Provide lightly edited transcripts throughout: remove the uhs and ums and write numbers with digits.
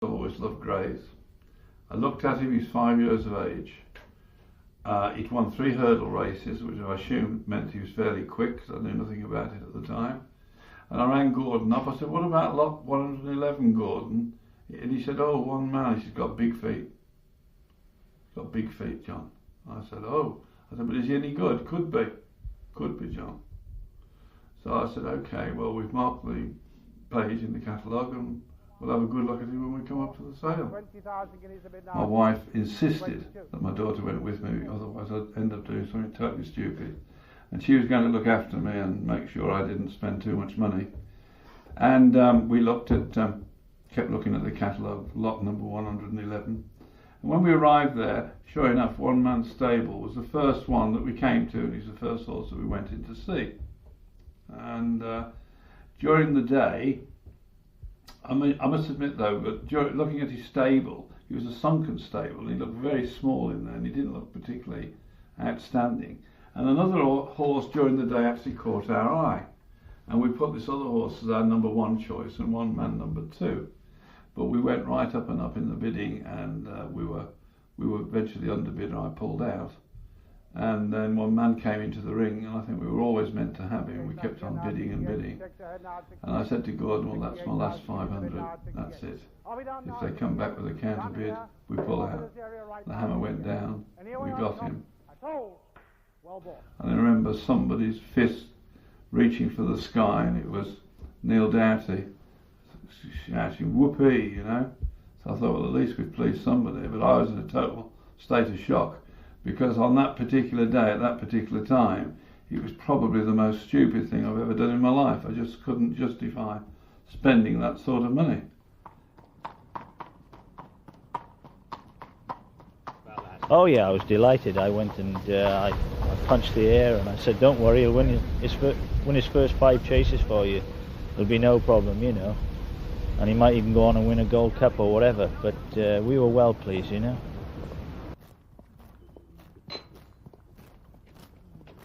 I've always loved greys. I looked at him, he's 5 years of age. He'd won 3 hurdle races, which I assumed meant he was fairly quick, because I knew nothing about it at the time. And I rang Gordon up. I said, "What about lot 111, Gordon?" And he said, "Oh, one man, he's got big feet. He's got big feet, John." I said, "Oh." I said, "But is he any good?" "Could be. Could be, John." So I said, "Okay, well, we've marked the page in the catalogue and we'll have a good look at him when we come up to the sale." My wife insisted that my daughter went with me, otherwise I'd end up doing something totally stupid. And she was going to look after me and make sure I didn't spend too much money. And we looked at, kept looking at the catalogue, lot number 111. And when we arrived there, sure enough, One Man Stable was the first one that we came to, and he's the first horse that we went in to see. And during the day, I must admit though, but looking at his stable, he was a sunken stable, and he looked very small in there, and he didn't look particularly outstanding. And another horse during the day actually caught our eye, and we put this other horse as our number 1 choice and One Man number 2. But we went right up and up in the bidding, and we were eventually underbid, and I pulled out. And then One Man came into the ring, and I think we were always meant to have him. We kept on bidding and bidding. And I said to Gordon, "Well, that's my last 500, that's it. If they come back with a counter bid, we pull out." The hammer went down, we got him. And I remember somebody's fist reaching for the sky, and it was Neil Doughty shouting, "Whoopee," you know. So I thought, well, at least we've pleased somebody. But I was in a total state of shock, because on that particular day, at that particular time, it was probably the most stupid thing I've ever done in my life. I just couldn't justify spending that sort of money. Oh yeah, I was delighted. I went and I punched the air, and I said, "Don't worry, he'll win his first 5 chases for you. There'll be no problem, you know. And he might even go on and win a Gold Cup or whatever." But we were well pleased, you know.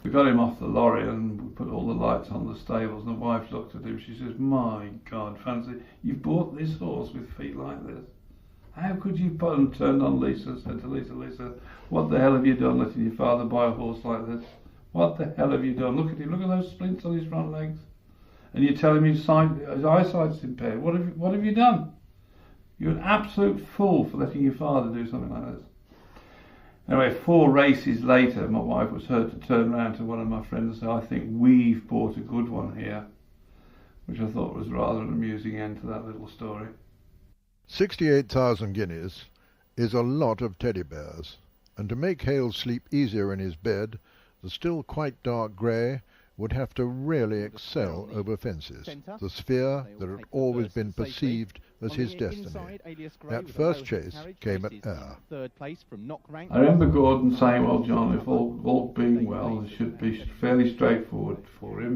We got him off the lorry and we put all the lights on the stables, and the wife looked at him. She says, "My God, Francie, you've bought this horse with feet like this. How could you put?" And turned on Lisa, said to Lisa, "What the hell have you done letting your father buy a horse like this? What the hell have you done? Look at him, look at those splints on his front legs. And you're telling me his eyesight's impaired. What have you done? You're an absolute fool for letting your father do something like this." Anyway, 4 races later, my wife was heard to turn around to one of my friends and say, "I think we've bought a good one here," which I thought was rather an amusing end to that little story. 68,000 guineas is a lot of teddy bears, and to make Hales sleep easier in his bed, the still quite dark grey would have to really excel over fences, the sphere that had always been perceived as his destiny. That first chase came at Ayr. I remember Gordon saying, "Well, John, if all being well, it should be fairly straightforward for him.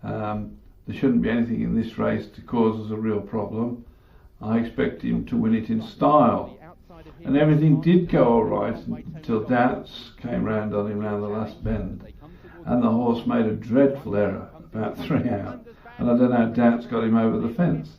There shouldn't be anything in this race to cause us a real problem. I expect him to win it in style." And everything did go all right until Doubts came round on him round the last bend. And the horse made a dreadful error about 3 out. And I don't know how Doubts got him over the fence.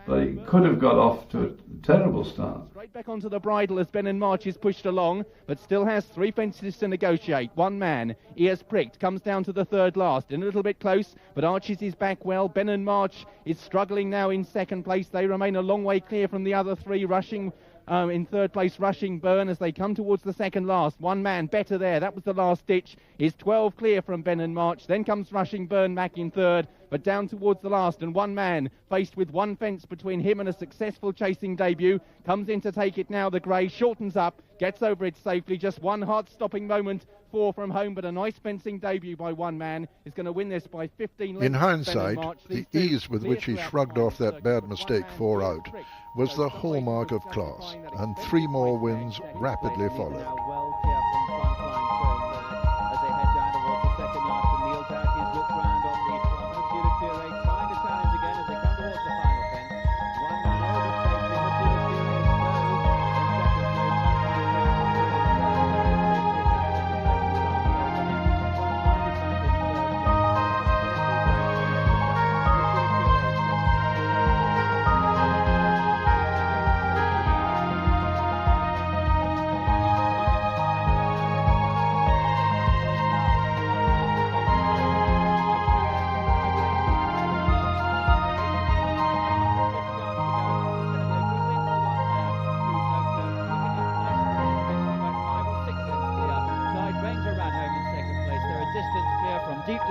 But he could have got off to a terrible start. Straight back onto the bridle as Ben and March is pushed along, but still has 3 fences to negotiate. One man, ears pricked, comes down to the 3rd last, and a little bit close, but Arches is back well. Ben and March is struggling now in 2nd place. They remain a long way clear from the other 3, rushing in 3rd place, Rushing Burn as they come towards the 2nd last. One man better there, that was the last ditch, is 12 clear from Ben and March. Then comes Rushing Burn back in 3rd, but down towards the last, and One Man, faced with 1 fence between him and a successful chasing debut, comes in to take it now. The grey shortens up, gets over it safely, just 1 heart-stopping moment 4 from home, but a nice fencing debut by One Man is going to win this by 15 lengths. In hindsight, the ease with which he shrugged off that bad mistake 4 out was the hallmark of class, and 3 more wins rapidly followed.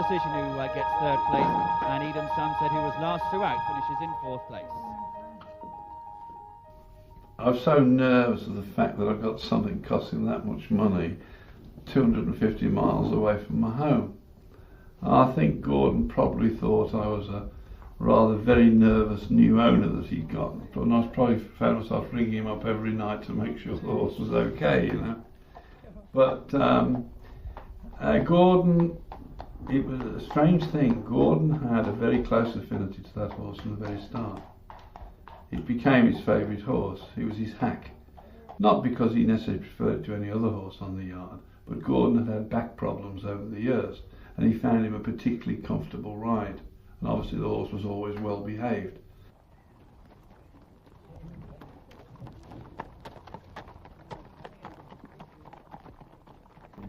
decision who gets third place, and Edam Sunset, who was last throughout, finishes in fourth place. I was so nervous of the fact that I got something costing that much money 250 miles away from my home. I think Gordon probably thought I was a rather very nervous new owner that he'd got, and I was probably found myself ringing him up every night to make sure the horse was okay, you know. But Gordon, it was a strange thing. Gordon had a very close affinity to that horse from the very start. It became his favourite horse. He was his hack. Not because he necessarily preferred it to any other horse on the yard, but Gordon had back problems over the years, and he found him a particularly comfortable ride. And obviously the horse was always well behaved.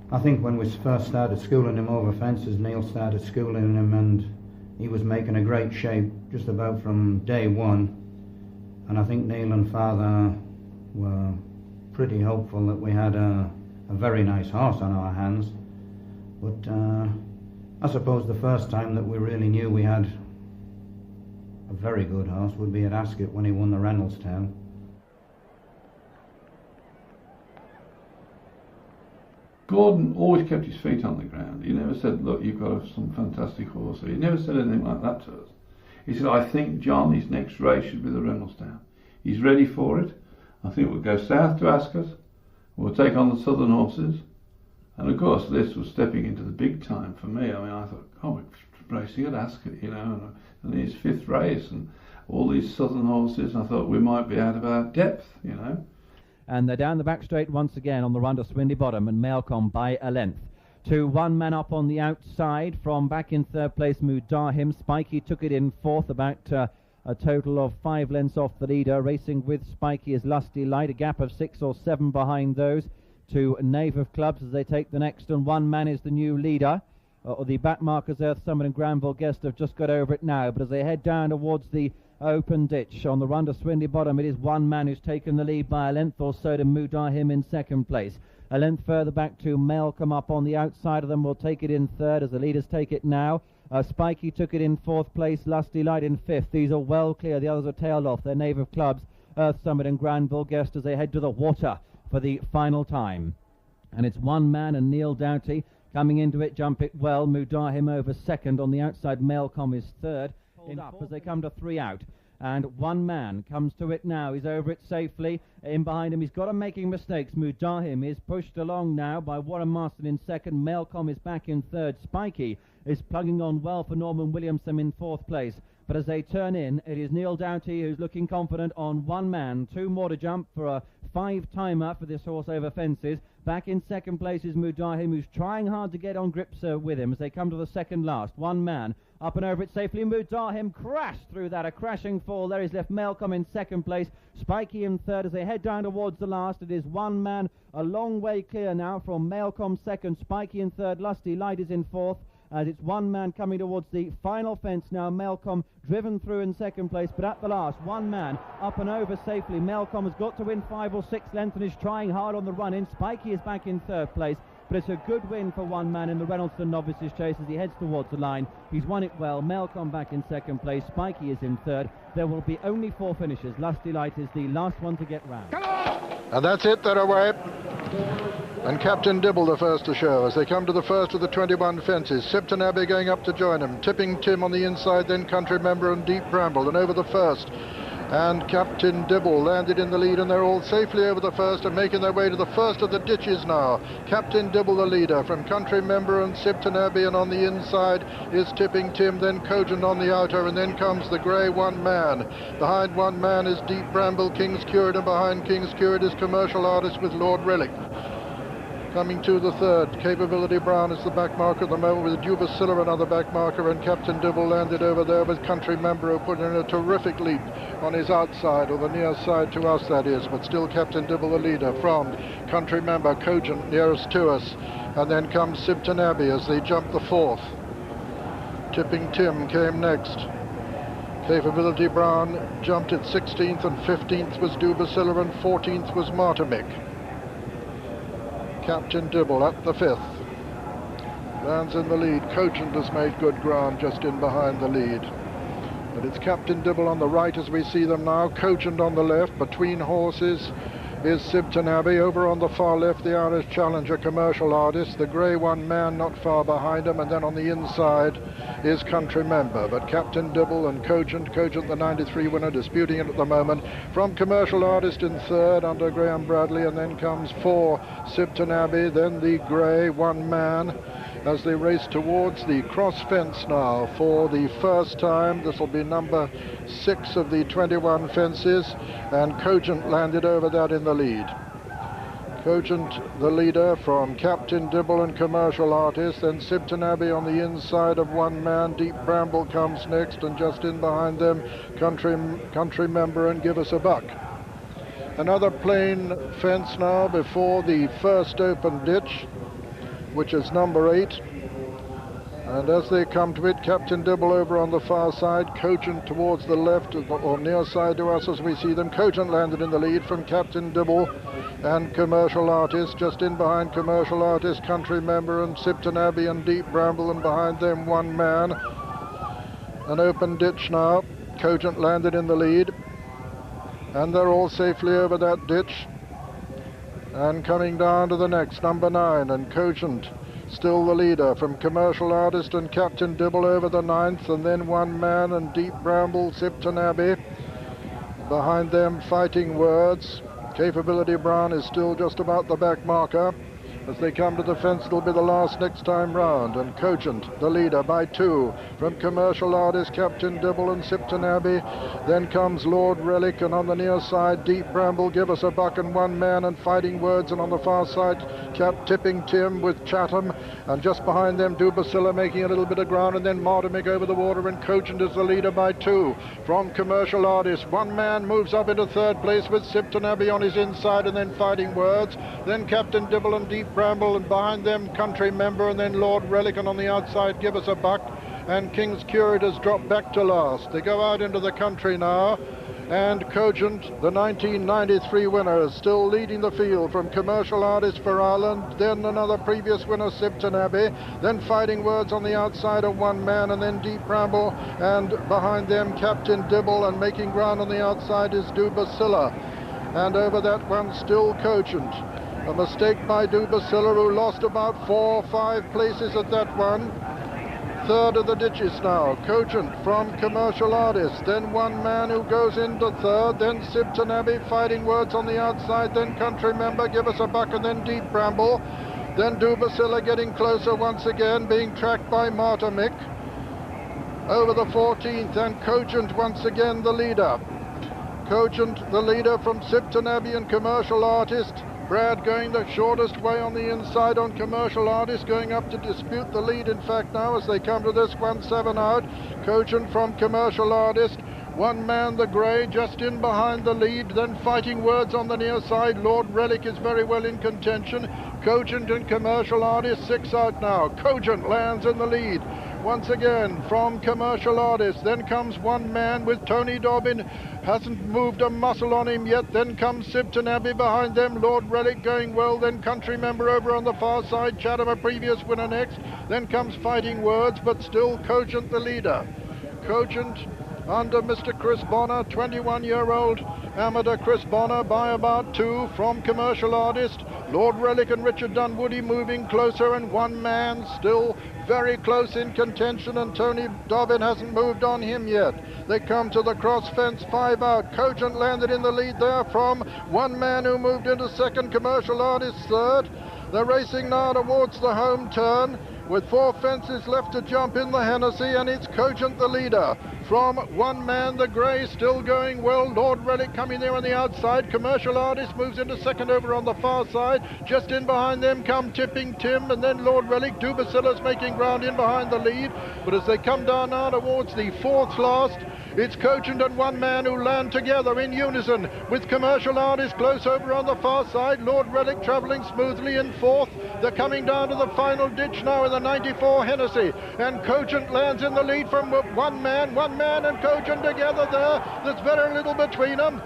I think when we first started schooling him over fences, Neil started schooling him, and he was making a great shape just about from day one. And I think Neil and Father were pretty hopeful that we had a very nice horse on our hands. But I suppose the first time that we really knew we had a very good horse would be at Ascot when he won the Reynoldstown. Gordon always kept his feet on the ground. He never said, look, you've got some fantastic horse. He never said anything like that to us. He said, I think, John, his next race should be the Reynoldstown. He's ready for it. I think we'll go south to Ascot. We'll take on the southern horses. And of course, this was stepping into the big time for me. I mean, I thought, oh, we're racing at Ascot, you know, and his fifth race and all these southern horses. I thought we might be out of our depth, you know. And they're down the back straight once again on the run to Swindy Bottom, and Mailcom by a length. To one man up on the outside from back in third place, Mudahim. Spikey took it in fourth, about a total of 5 lengths off the leader. Racing with Spikey is Lusty Light, a gap of 6 or 7 behind those. To Knave of Clubs as they take the next, and one man is the new leader. The back markers, Earth Summit and Granville Guest, have just got over it now, but as they head down towards the open ditch on the run to Swindy Bottom, it is one man who's taken the lead by a length or so to Mudahim in second place. A length further back to Malcolm up on the outside of them, will take it in third as the leaders take it now. Spikey took it in fourth place, Lusty Light in fifth. These are well clear, the others are tailed off. They're Knave of Clubs, Earth Summit and Granville Guest as they head to the water for the final time. And it's one man and Neil Doughty coming into it, jump it well. Mudahim over second, on the outside Malcolm is third. In up as they come to 3 out. And one man comes to it now. He's over it safely. In behind him, he's got him making mistakes. Mudahim is pushed along now by Warren Marston in second. Malcolm is back in third. Spikey is plugging on well for Norman Williamson in fourth place. But as they turn in, it is Neil Doughty who's looking confident on one man. 2 more to jump for a 5-timer for this horse over fences. Back in second place is Mudahim, who's trying hard to get on grips with him as they come to the second last. One man up and over it safely. Mudahim crashed through that, a crashing fall. There is left Malcolm in second place. Spikey in third as they head down towards the last. It is one man a long way clear now from Malcolm second. Spikey in third. Lusty Light is in fourth. And it's one man coming towards the final fence now. Malcolm driven through in second place, but at the last, one man up and over safely. Malcolm has got to win 5 or 6 lengths and is trying hard on the run in. Spikey is back in third place, but it's a good win for one man in the Reynoldston Novices Chase as he heads towards the line. He's won it well. Malcolm back in second place. Spikey is in third. There will be only 4 finishes. Lusty Light is the last one to get round. And that's it, they're away. And Captain Dibble the first to show as they come to the first of the 21 fences. Sipton Abbey going up to join him. Tipping Tim on the inside, then Country Member and Deep Bramble, and over the first. And Captain Dibble landed in the lead, and they're all safely over the first and making their way to the first of the ditches now. Captain Dibble the leader from Country Member and Sipton Abbey, and on the inside is Tipping Tim, then Cogent on the outer, and then comes the grey one man. Behind one man is Deep Bramble, King's Curate, and behind King's Curate is Commercial Artist with Lord Relic. Coming to the third, Capability Brown is the back marker at the moment, with Dubacilla another back marker, and Captain Dibble landed over there with Country Member, who put in a terrific leap on his outside, or the near side to us that is, but still Captain Dibble the leader from Country Member, Cogent nearest to us, and then comes Sipton Abbey as they jump the fourth. Tipping Tim came next. Capability Brown jumped at 16th, and 15th was Dubacilla, and 14th was Martimick. Captain Dibble at the 5th. lands in the lead. Cogent has made good ground just in behind the lead. But it's Captain Dibble on the right as we see them now. Cogent on the left. Between horses is Sibton Abbey. Over on the far left, the Irish Challenger, Commercial Artist. The grey one man not far behind him. And then on the inside is Country Member. But Captain Dibble and Cogent the 93 winner, disputing it at the moment. From Commercial Artist in third under Graham Bradley. And then comes 4, Sibton Abbey. Then the grey one man as they race towards the cross fence now for the first time. This will be number 6 of the 21 fences, and Cogent landed over that in the lead. Cogent the leader from Captain Dibble and Commercial Artist, then Sibton Abbey on the inside of one man. Deep Bramble comes next, and just in behind them Country Member and Give Us a Buck. Another plain fence now before the first open ditch, which is number 8. And as they come to it, Captain Dibble over on the far side, Cogent towards the left, or near side to us as we see them. Cogent landed in the lead from Captain Dibble and Commercial Artist. Just in behind Commercial Artist, Country Member and Sibton Abbey and Deep Bramble, and behind them one man. An open ditch now. Cogent landed in the lead, and they're all safely over that ditch. And coming down to the next, number 9, and Cogent still the leader from Commercial Artist and Captain Dibble over the 9th, and then one man and Deep Bramble, Sibton Abbey. Behind them, Fighting Words. Capability Brown is still just about the back marker. As they come to the fence, it'll be the last next time round, and Cogent the leader by 2 from Commercial Artist, Captain Dibble and Sibton Abbey. Then comes Lord Relic, and on the near side Deep Bramble, Give Us a Buck and one man, and Fighting Words, and on the far side Tipping Tim with Chatham, and just behind them Dubacilla making a little bit of ground, and then Martimick over the water, and Cogent is the leader by 2 from Commercial Artist. One man moves up into third place with Sibton Abbey on his inside, and then Fighting Words, then Captain Dibble and Deep Bramble, and behind them Country Member, and then Lord Relic, and on the outside Give Us a Buck, and King's Curate has dropped back to last. They go out into the country now, and Cogent, the 1993 winner, is still leading the field from Commercial Artist for Ireland, then another previous winner, Sibton Abbey, then Fighting Words on the outside of one man, and then Deep Bramble, and behind them Captain Dibble, and making ground on the outside is Dubacilla, and over that one still Cogent. A mistake by Dubacilla, who lost about 4 or 5 places at that one. Third of the ditches now, Cogent from Commercial Artist, then one man who goes into third, then Sibton Abbey, Fighting Words on the outside, then Country Member, Give Us a Buck, and then Deep Bramble, then Dubacilla getting closer once again, being tracked by Martimick over the 14th, and Cogent once again the leader. Cogent the leader from Sibton Abbey and Commercial Artist. Brad going the shortest way on the inside on Commercial Artist, going up to dispute the lead, in fact, now as they come to this 1-7 out. Cogent from Commercial Artist. One man, the grey, just in behind the lead, then Fighting Words on the near side. Lord Relic is very well in contention. Cogent and Commercial Artist, 6 out now. Cogent lands in the lead once again from Commercial Artist. Then comes one man with Tony Dobbin, hasn't moved a muscle on him yet. Then comes Sibton Abbey behind them. Lord Relic going well, then Country Member over on the far side. Chatham, a previous winner, next. Then comes Fighting Words, but still Cogent the leader. Cogent under Mr. Chris Bonner, 21-year-old amateur Chris Bonner, by about 2 from Commercial Artist. Lord Relic and Richard Dunwoody moving closer, and one man still very close in contention, and Tony Dobbin hasn't moved on him yet. They come to the cross fence, 5 out. Cogent landed in the lead there from one man who moved into second, Commercial Artist third. They're racing now towards the home turn with 4 fences left to jump in the Hennessy, and it's Cogent the leader. From one man, the grey, still going well. Lord Relic coming there on the outside. Commercial Artist moves into second over on the far side. Just in behind them come Tipping Tim, and then Lord Relic. Dubacilla's making ground in behind the lead. But as they come down now towards the 4th last, it's Cogent and one man who land together in unison with Commercial Artist close over on the far side. Lord Relic travelling smoothly in 4th. They're coming down to the final ditch now in the 94 Hennessy, and Cogent lands in the lead from one man and Cogent together there. There's very little between them.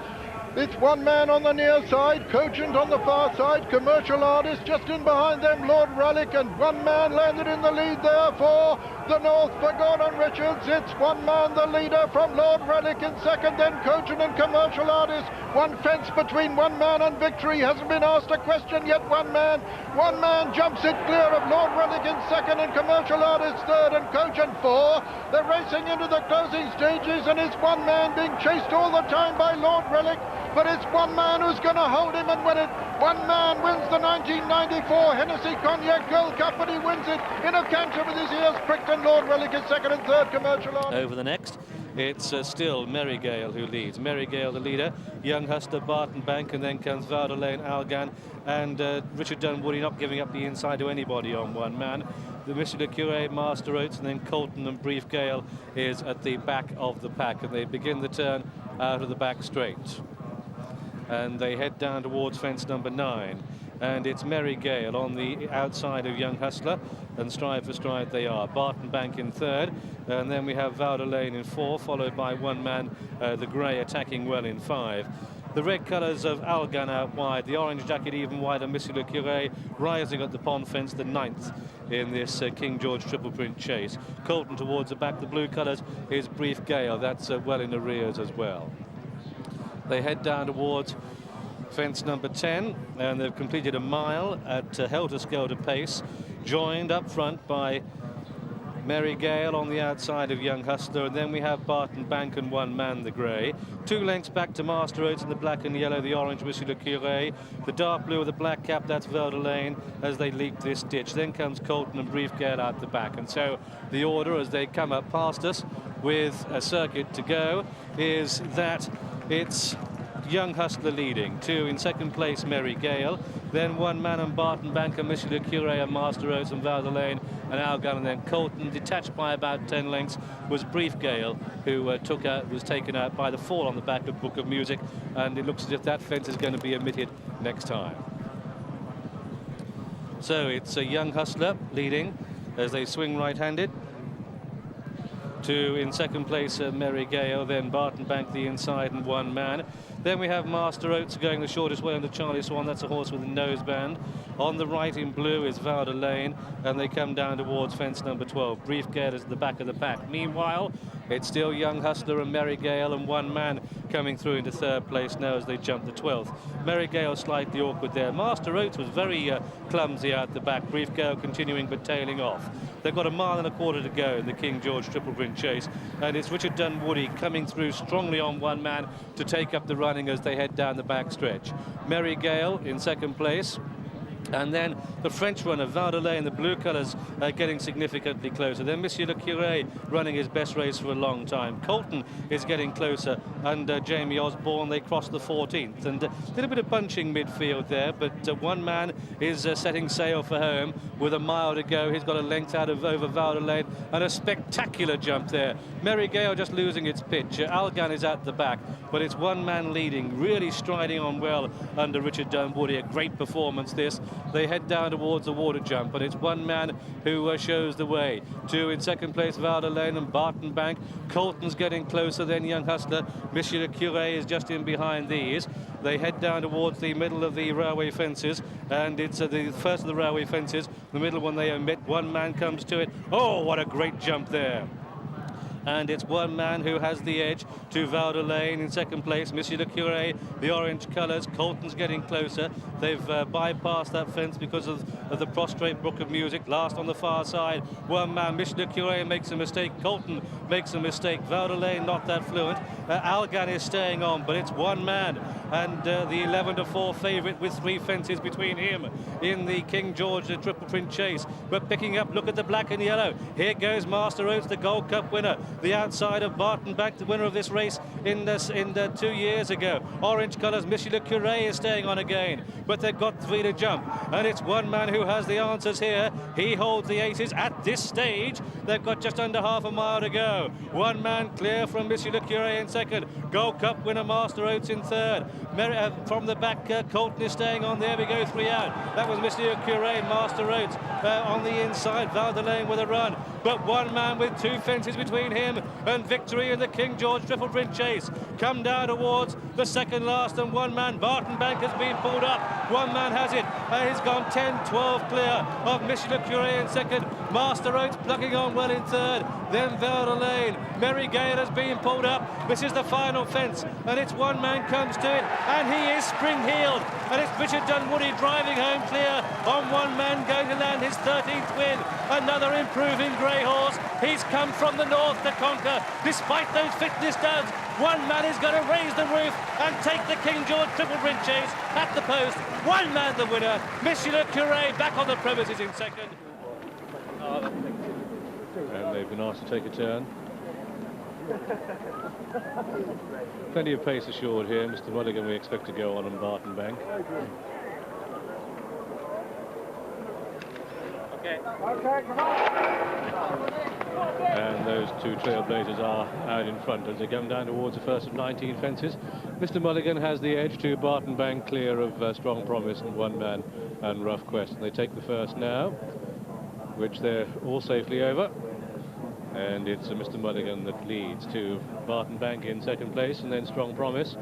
It's one man on the near side, Cogent on the far side, Commercial Artist just in behind them, Lord Relic, and one man landed in the lead there for the North for Gordon Richards. It's one man, the leader, from Lord Relic in second, then Cogent and Commercial Artist. One fence between one man and victory. Hasn't been asked a question yet. One man jumps it clear of Lord Relic in second and Commercial Artist third and Cogent four. They're racing into the closing stages, and it's one man being chased all the time by Lord Relic, but it's one man who's going to hold him and win it. One man wins the 1994 Hennessy Cognac Gold Cup, and he wins it in a canter with his ears pricked, and Lord Relic is second and third. Commercial Artist. Over the next, it's still Mary Gale who leads. Mary Gale the leader, Young Hustler, Barton Bank, and then comes Valder Lane, Algan, and Richard Dunwoody not giving up the inside to anybody on one man. The Monsieur le Curé, Master Oates, and then Colton and Brief Gale is at the back of the pack, and they begin the turn out of the back straight. And they head down towards fence number 9. And it's Mary Gale on the outside of Young Hustler, and stride for stride they are. Barton Bank in third, and then we have Valder Lane in 4, followed by one man, the grey, attacking well in 5. The red colours of Algan out wide, the orange jacket even wider, Monsieur le Curé rising at the pond fence, the 9th in this King George triple print chase. Colton towards the back, the blue colours is Brief Gale, that's well in arrears as well. They head down towards fence number 10, and they've completed a mile at helter-skelter pace, joined up front by Mary Gale on the outside of Young Hustler, and then we have Barton Bank and one man, the grey. 2 lengths back to Master Oates in the black and yellow, the orange, Monsieur le Curé. The dark blue with the black cap, that's Valder Lane as they leap this ditch. Then comes Colton and Brief Gale out the back, and so the order as they come up past us with a circuit to go is that it's Young Hustler leading, 2 in second place, Mary Gale, then one man and Barton Bank and Monsieur le Curé and Master Oates and Valder Lane and Algan, and then Colton, detached by about 10 lengths, was Brief Gale, who was taken out by the fall on the back of Book of Music, and it looks as if that fence is going to be omitted next time. So it's a Young Hustler leading as they swing right-handed. 2 in second place, Mary Gale, then Barton Bank the inside and one man. Then we have Master Oates going the shortest way on the Charlie Swan. That's a horse with a noseband. On the right in blue is Valder Lane, and they come down towards fence number 12. Brief Gale is at the back of the pack. Meanwhile, it's still Young Hustler and Mary Gale, and one man coming through into third place now as they jump the 12th. Mary Gale slightly awkward there. Master Oates was very clumsy out the back. Brief Gale continuing but tailing off. They've got 1.25 miles to go in the King George triple print chase, and it's Richard Dunwoody coming through strongly on one man to take up the running as they head down the back stretch. Mary Gale in second place. And then the French runner, Valder Lane, the blue colours getting significantly closer. Then Monsieur le Curé running his best race for a long time. Colton is getting closer, and Jamie Osborne, they cross the 14th. And a little bit of bunching midfield there, but one man is setting sail for home with 1 mile to go. He's got a length out of over Valder Lane, and a spectacular jump there. Mary Gale just losing its pitch. Algan is at the back, but it's one man leading, really striding on well under Richard Dunwoody. A great performance this. They head down towards the water jump, but it's one man who shows the way. 2 in second place, Valder Lane and Barton Bank. Colton's getting closer than Young Hustler. Monsieur le Curé is just in behind these. They head down towards the middle of the railway fences, and it's the first of the railway fences. The middle one they omit. One man comes to it. Oh, what a great jump there. And it's one man who has the edge to Valder Lane in second place. Monsieur le Curé, the orange colours. Colton's getting closer. They've bypassed that fence because of the prostrate Book of Music. Last on the far side, one man. Monsieur le Curé makes a mistake. Colton makes a mistake. Valder Lane not that fluent. Algan is staying on, but it's one man. And the 11-4 favourite with 3 fences between him in the King George triple print chase. But picking up, look at the black and yellow. Here goes Master Oates, the Gold Cup winner. The outside of Barton Bank, the winner of this race in 2 years ago. Orange colours, Monsieur le Curé is staying on again, but they've got 3 to jump, and it's one man who has the answers here. He holds the aces at this stage. They've got just under 1/2 mile to go. One man clear from Monsieur le Curé in second. Gold Cup winner Master Oates in third. From the back, Colton is staying on. There we go, 3 out. That was Monsieur Curé, Master Oates on the inside. Valdelaine with a run, but one man with 2 fences between him and victory in the King George Triple Print Chase. Come down towards the second last, and one man, Barton Bank, has been pulled up. One man has it. He's gone 10-12 clear of Monsieur Curé in second. Master Oates plugging on well in third. Then Valdelaine. Mary Gale has been pulled up. This is the final fence, and it's one man comes to it, and he is spring-heeled. And it's Richard Dunwoody driving home clear on one man, going to land his 13th win. Another improving grey horse. He's come from the north to conquer, despite those fitness doubts. One man is going to raise the roof and take the King George Triple Print Chase at the post. One man the winner. Monsieur Le Curé back on the premises in second. And they've been asked to take a turn. Plenty of pace assured here. Mr. Mulligan we expect to go on Barton Bank. And those 2 trailblazers are out in front as they come down towards the first of 19 fences. Mr. Mulligan has the edge to Barton Bank, clear of Strong Promise and One Man and Rough Quest. And they take the first now, which they're all safely over. And it's Mr. Mulligan that leads to Barton Bank in second place, and then Strong Promise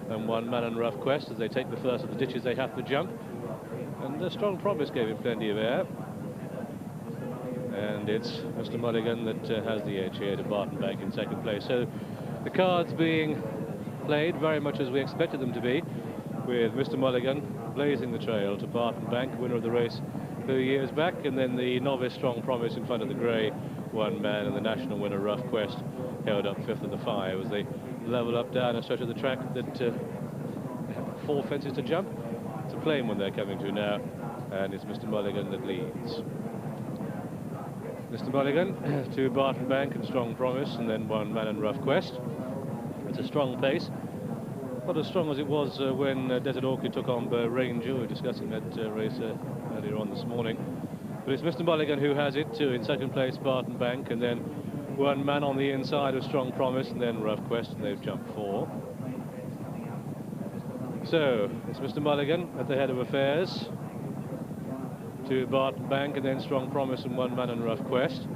and One Man and Rough Quest as they take the first of the ditches they have to jump. And the Strong Promise gave him plenty of air. And it's Mr. Mulligan that has the edge here to Barton Bank in second place. So the cards being played very much as we expected them to be, with Mr. Mulligan blazing the trail to Barton Bank, winner of the race 2 years back, and then the novice Strong Promise in front of the grey One Man, and the national winner Rough Quest held up 5th of the 5 as they level up down a stretch of the track that 4 fences to jump. It's a plain one they're coming to now, and it's Mr. Mulligan that leads. Mr. Mulligan to Barton Bank and Strong Promise, and then One Man and Rough Quest. It's a strong pace, not as strong as it was when Desert Orchid took on Ranger. We were discussing that race earlier on this morning. But it's Mr. Mulligan who has it too. In second place, Barton Bank, and then One Man on the inside of Strong Promise, and then Rough Quest, and they've jumped 4. So it's Mr. Mulligan at the head of affairs to Barton Bank, and then Strong Promise and One Man and Rough Quest.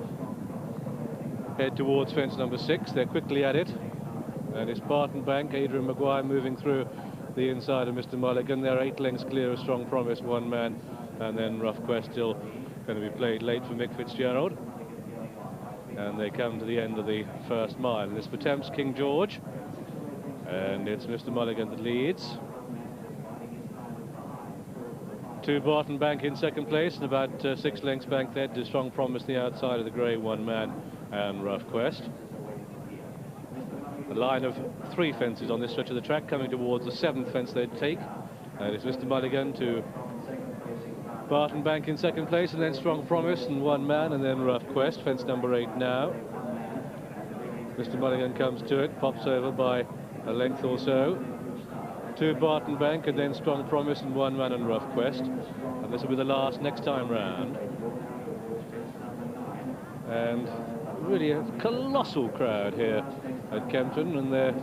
Head towards fence number 6. They're quickly at it, and it's Barton Bank, Adrian Maguire moving through the inside of Mr. Mulligan. They're 8 lengths clear of Strong Promise, One Man, and then Rough Quest still going to be played late for Mick Fitzgerald. And they come to the end of the first mile. This for Thames King George, and it's Mr. Mulligan that leads. To Barton Bank in second place, and about 6 lengths back there to Strong Promise, the outside of the grey One Man and Rough Quest. A line of 3 fences on this stretch of the track, coming towards the 7th fence they'd take. And it's Mr. Mulligan to Barton Bank in second place, and then Strong Promise and One Man, and then Rough Quest, fence number 8 now. Mr. Mulligan comes to it, pops over by a length or so to Barton Bank, and then Strong Promise and One Man and Rough Quest. And this will be the last next time round. And really a colossal crowd here at Kempton, and they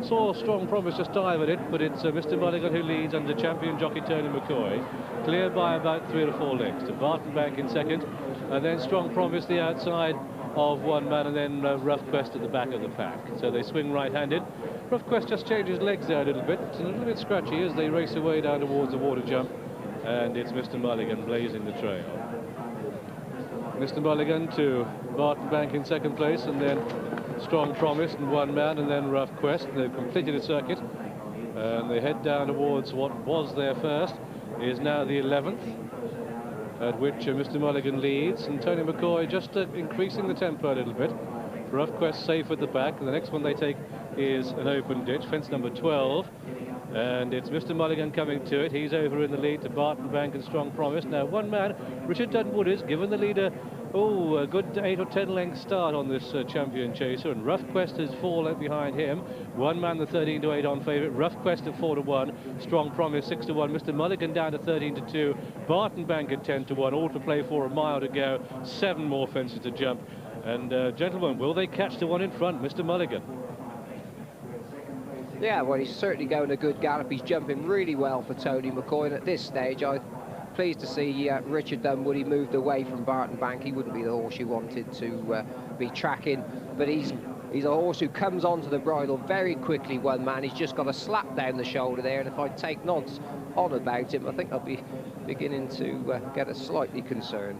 saw Strong Promise just dive at it, but it's Mr. Mulligan who leads under champion jockey Tony McCoy, clear by about 3 or 4 lengths to Barton Bank in second, and then Strong Promise the outside of One Man, and then Rough Quest at the back of the pack. So they swing right-handed. Rough Quest just changes legs there a little bit. It's a little bit scratchy as they race away down towards the water jump, and it's Mr. Mulligan blazing the trail. Mr. Mulligan to Barton Bank in second place, and then Strong Promise and One Man, and then Rough Quest. They've completed a circuit, and they head down towards what was their first, is now the 11th, at which Mr. Mulligan leads, and Tony McCoy just increasing the tempo a little bit. Rough Quest safe at the back, and the next one they take is an open ditch, fence number 12, and it's Mr. Mulligan coming to it. He's over in the lead to Barton Bank and Strong Promise. Now One Man, Richard Dunwoody, is given the leader a good 8 or 10 length start on this champion chaser, and Rough Quest is 4 lengths behind him. One Man the 13-8 on favourite, Rough Quest at 4-1, Strong Promise 6-1, Mr. Mulligan down to 13-2, Barton Bank at 10-1, all to play for, a mile to go, 7 more fences to jump. And gentlemen, will they catch the one in front, Mr. Mulligan? Yeah, well, he's certainly going a good gallop. He's jumping really well for Tony McCoy, and at this stage, I'm pleased to see Richard Dunwoody moved away from Barton Bank. He wouldn't be the horse you wanted to be tracking, but he's a horse who comes onto the bridle very quickly, one man. He's just got a slap down the shoulder there, and if I take nods on about him, I think I'll be beginning to get us slightly concerned.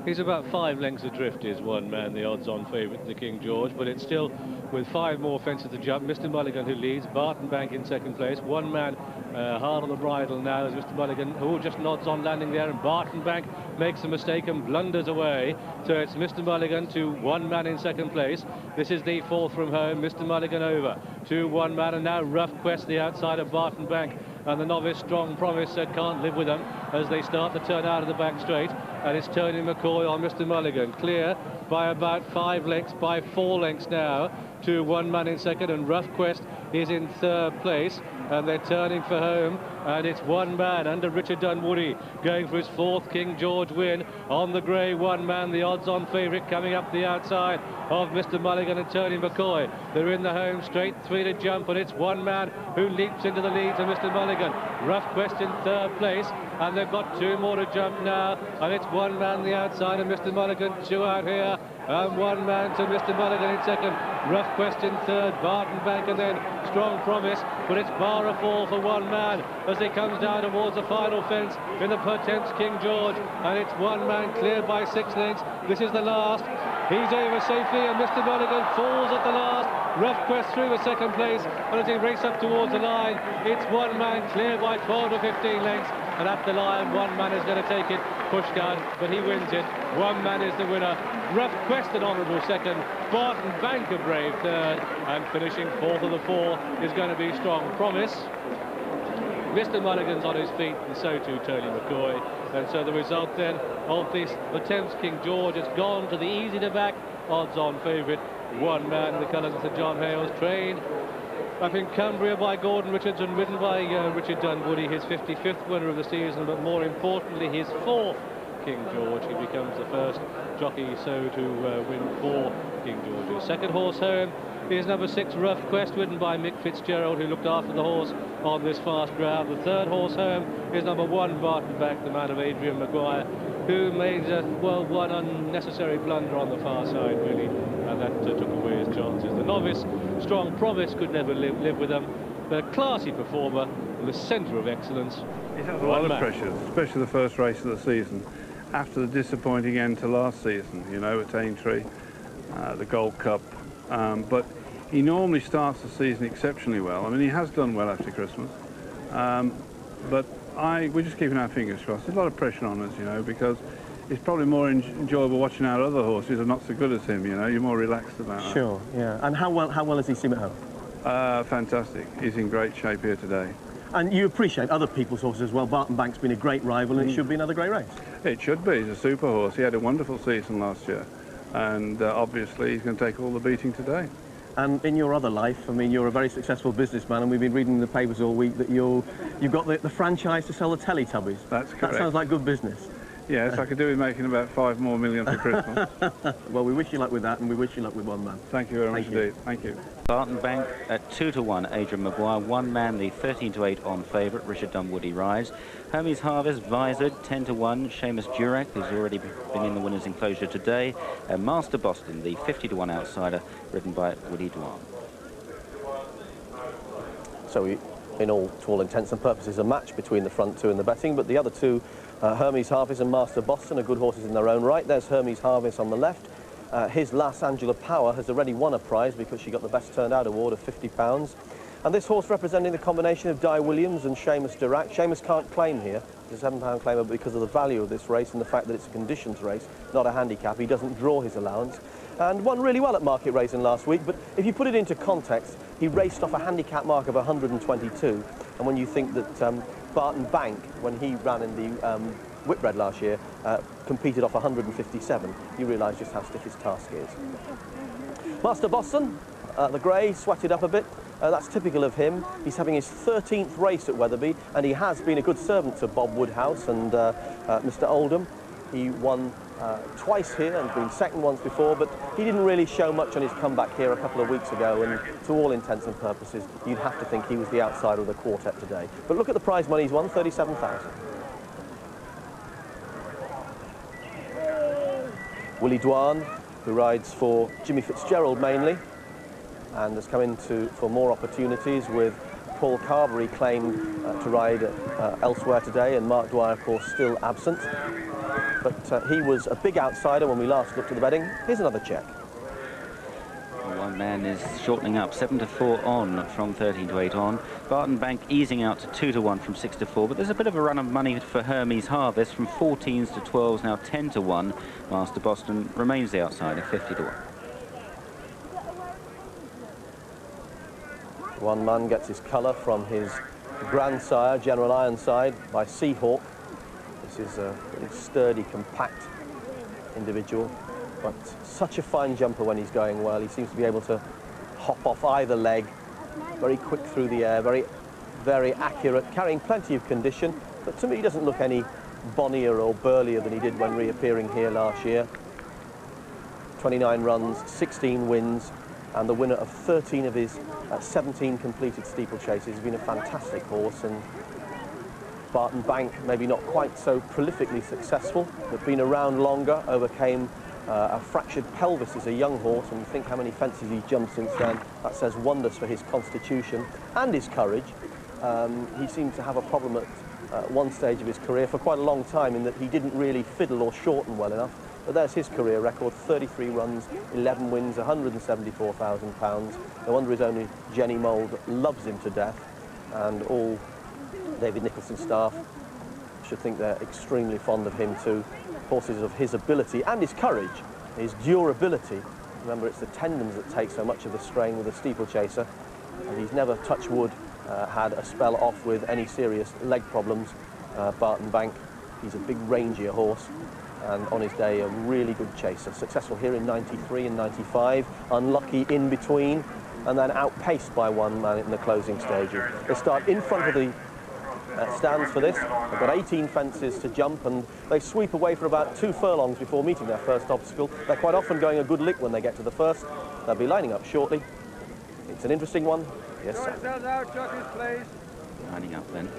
He's about 5 lengths adrift, is one man, the odds-on favourite, the King George, but it's still with 5 more fences to jump. Mr. Mulligan who leads, Barton Bank in second place. One man hard on the bridle now is Mr. Mulligan, who just nods on landing there, and Barton Bank makes a mistake and blunders away. So it's Mr. Mulligan to one man in second place. This is the fourth from home. Mr. Mulligan over to one man, and now Rough Quest, the outside of Barton Bank. And the novice Strong Promise said can't live with them as they start to turn out of the back straight. And it's Tony McCoy on Mr. Mulligan. Clear by about 5 lengths, by 4 lengths now to one man in second. And Rough Quest is in third place. And they're turning for home. And it's one man under Richard Dunwoody going for his 4th King George win on the grey. One man, the odds-on favourite, coming up the outside of Mr. Mulligan and Tony McCoy. They're in the home straight, 3 to jump, and it's one man who leaps into the lead to Mr. Mulligan. Rough Quest in third place, and they've got 2 more to jump now, and it's one man the outside of Mr. Mulligan, 2 out here, and one man to Mr. Mulligan in second. Rough Quest in third, Barton Bank, and then Strong Promise, but it's bar a fall for one man as he comes down towards the final fence in the Pertemps King George, and it's one man cleared by 6 lengths. This is the last. He's over safely, and Mr. Mulligan falls at the last. Rough Quest through the second place, and as he races up towards the line, it's one man cleared by 12 to 15 lengths, and at the line, one man is going to take it, Pushkan, but he wins it. One man is the winner. Rough Quest an honourable second, Barton Bank a brave third, and finishing 4th of the 4 is going to be Strong Promise. Mr. Mulligan's on his feet, and so too Tony McCoy. And so the result then of this Thames King George has gone to the easy to back odds-on favourite, one man, the colours of Sir John Hales, trained up in Cumbria by Gordon Richards and ridden by Richard Dunwoody, his 55th winner of the season, but more importantly his 4th King George. He becomes the first jockey so to win 4 King Georges. Second horse home is number 6 Rough Quest, ridden by Mick Fitzgerald, who looked after the horse on this fast ground. The third horse home is number 1 Barton Bank, the man of Adrian Maguire, who made one unnecessary blunder on the far side really, and that took away his chances. The novice Strong Promise could never live with them, but a classy performer in the centre of excellence. It has a lot of pressure, especially the first race of the season, after the disappointing end to last season, you know, at Aintree, the Gold Cup. But he normally starts the season exceptionally well. I mean, he has done well after Christmas, but we're just keeping our fingers crossed. There's a lot of pressure on us, you know, because it's probably more enjoyable watching our other horses who are not so good as him, you know. You're more relaxed about it. Sure, yeah. And how well does he seem at home? Fantastic. He's in great shape here today. And you appreciate other people's horses as well. Barton Bank's been a great rival, and it should be another great race. It should be. He's a super horse. He had a wonderful season last year, and obviously he's going to take all the beating today. And in your other life, I mean, you're a very successful businessman, and we've been reading in the papers all week that you've got the franchise to sell the Teletubbies. That's correct. That sounds like good business. Yes, I could do with making about 5 more million for Christmas. Well, we wish you luck with that, and we wish you luck with one man. Thank you very much indeed. Thank you. Barton Bank at 2 to 1, Adrian Maguire. One man, the 13 to 8 on favourite, Richard Dunwoody rides. Hermes Harvest, Visored, 10 to 1. Seamus Durack, who's already been in the winner's enclosure today. And Master Boston, the 50 to 1 outsider, ridden by Woody Dwan. So in all, to all intents and purposes, a match between the front 2 in the betting, but the other 2, Hermes Harvest and Master Boston, are good horses in their own right. There's Hermes Harvest on the left. His lass, Angela Power, has already won a prize because she got the Best Turned Out award of £50. And this horse representing the combination of Di Williams and Seamus Durack. Seamus can't claim here. He's a £7 claimer because of the value of this race and the fact that it's a conditions race, not a handicap. He doesn't draw his allowance. And won really well at Market Racing last week, but if you put it into context, he raced off a handicap mark of 122. And when you think that Barton Bank, when he ran in the Whitbread last year, competed off 157, you realise just how stiff his task is. Master Boston, the grey, sweated up a bit. That's typical of him. He's having his 13th race at Wetherby, and he has been a good servant to Bob Woodhouse and Mr. Oldham. He won twice here and been second once before, but he didn't really show much on his comeback here a couple of weeks ago, and to all intents and purposes, you'd have to think he was the outsider of the quartet today. But look at the prize money he's won, 37,000. Willie Dwan, who rides for Jimmy Fitzgerald mainly, and has come in for more opportunities with Paul Carberry claimed to ride elsewhere today, and Mark Dwyer, of course, still absent. But he was a big outsider when we last looked at the betting. Here's another check. One man is shortening up, 7-4 on from 13-8 on. Barton Bank easing out to 2-1 from 6-4, but there's a bit of a run of money for Hermes Harvest from 14s to 12s, now 10-1. Master Boston remains the outsider, 50-1. One man gets his colour from his grandsire, General Ironside, by Seahawk. This is a really sturdy, compact individual, but such a fine jumper when he's going well. He seems to be able to hop off either leg, very quick through the air, very, very accurate, carrying plenty of condition, but to me he doesn't look any bonnier or burlier than he did when reappearing here last year. 29 runs, 16 wins, and the winner of 13 of his 17 completed steeplechases. He's been a fantastic horse, and Barton Bank, maybe not quite so prolifically successful, but been around longer, overcame a fractured pelvis as a young horse, and you think how many fences he's jumped since then. That says wonders for his constitution and his courage. He seemed to have a problem at one stage of his career for quite a long time, in that he didn't really fiddle or shorten well enough. But there's his career record, 33 runs, 11 wins, £174,000. No wonder his owner, Jenny Mould, loves him to death, and all David Nicholson's staff should think they're extremely fond of him too. Horses of his ability and his courage, his durability. Remember, it's the tendons that take so much of the strain with a steeplechaser, and he's never, touch wood, had a spell off with any serious leg problems. Barton Bank, he's a big rangier horse, and on his day a really good chaser. Successful here in 93 and 95, unlucky in between, and then outpaced by one man in the closing stages. They start in front of the stands for this. They've got 18 fences to jump, and they sweep away for about 2 furlongs before meeting their first obstacle. They're quite often going a good lick when they get to the first. They'll be lining up shortly. It's an interesting one. Yes, sir. Lining up then.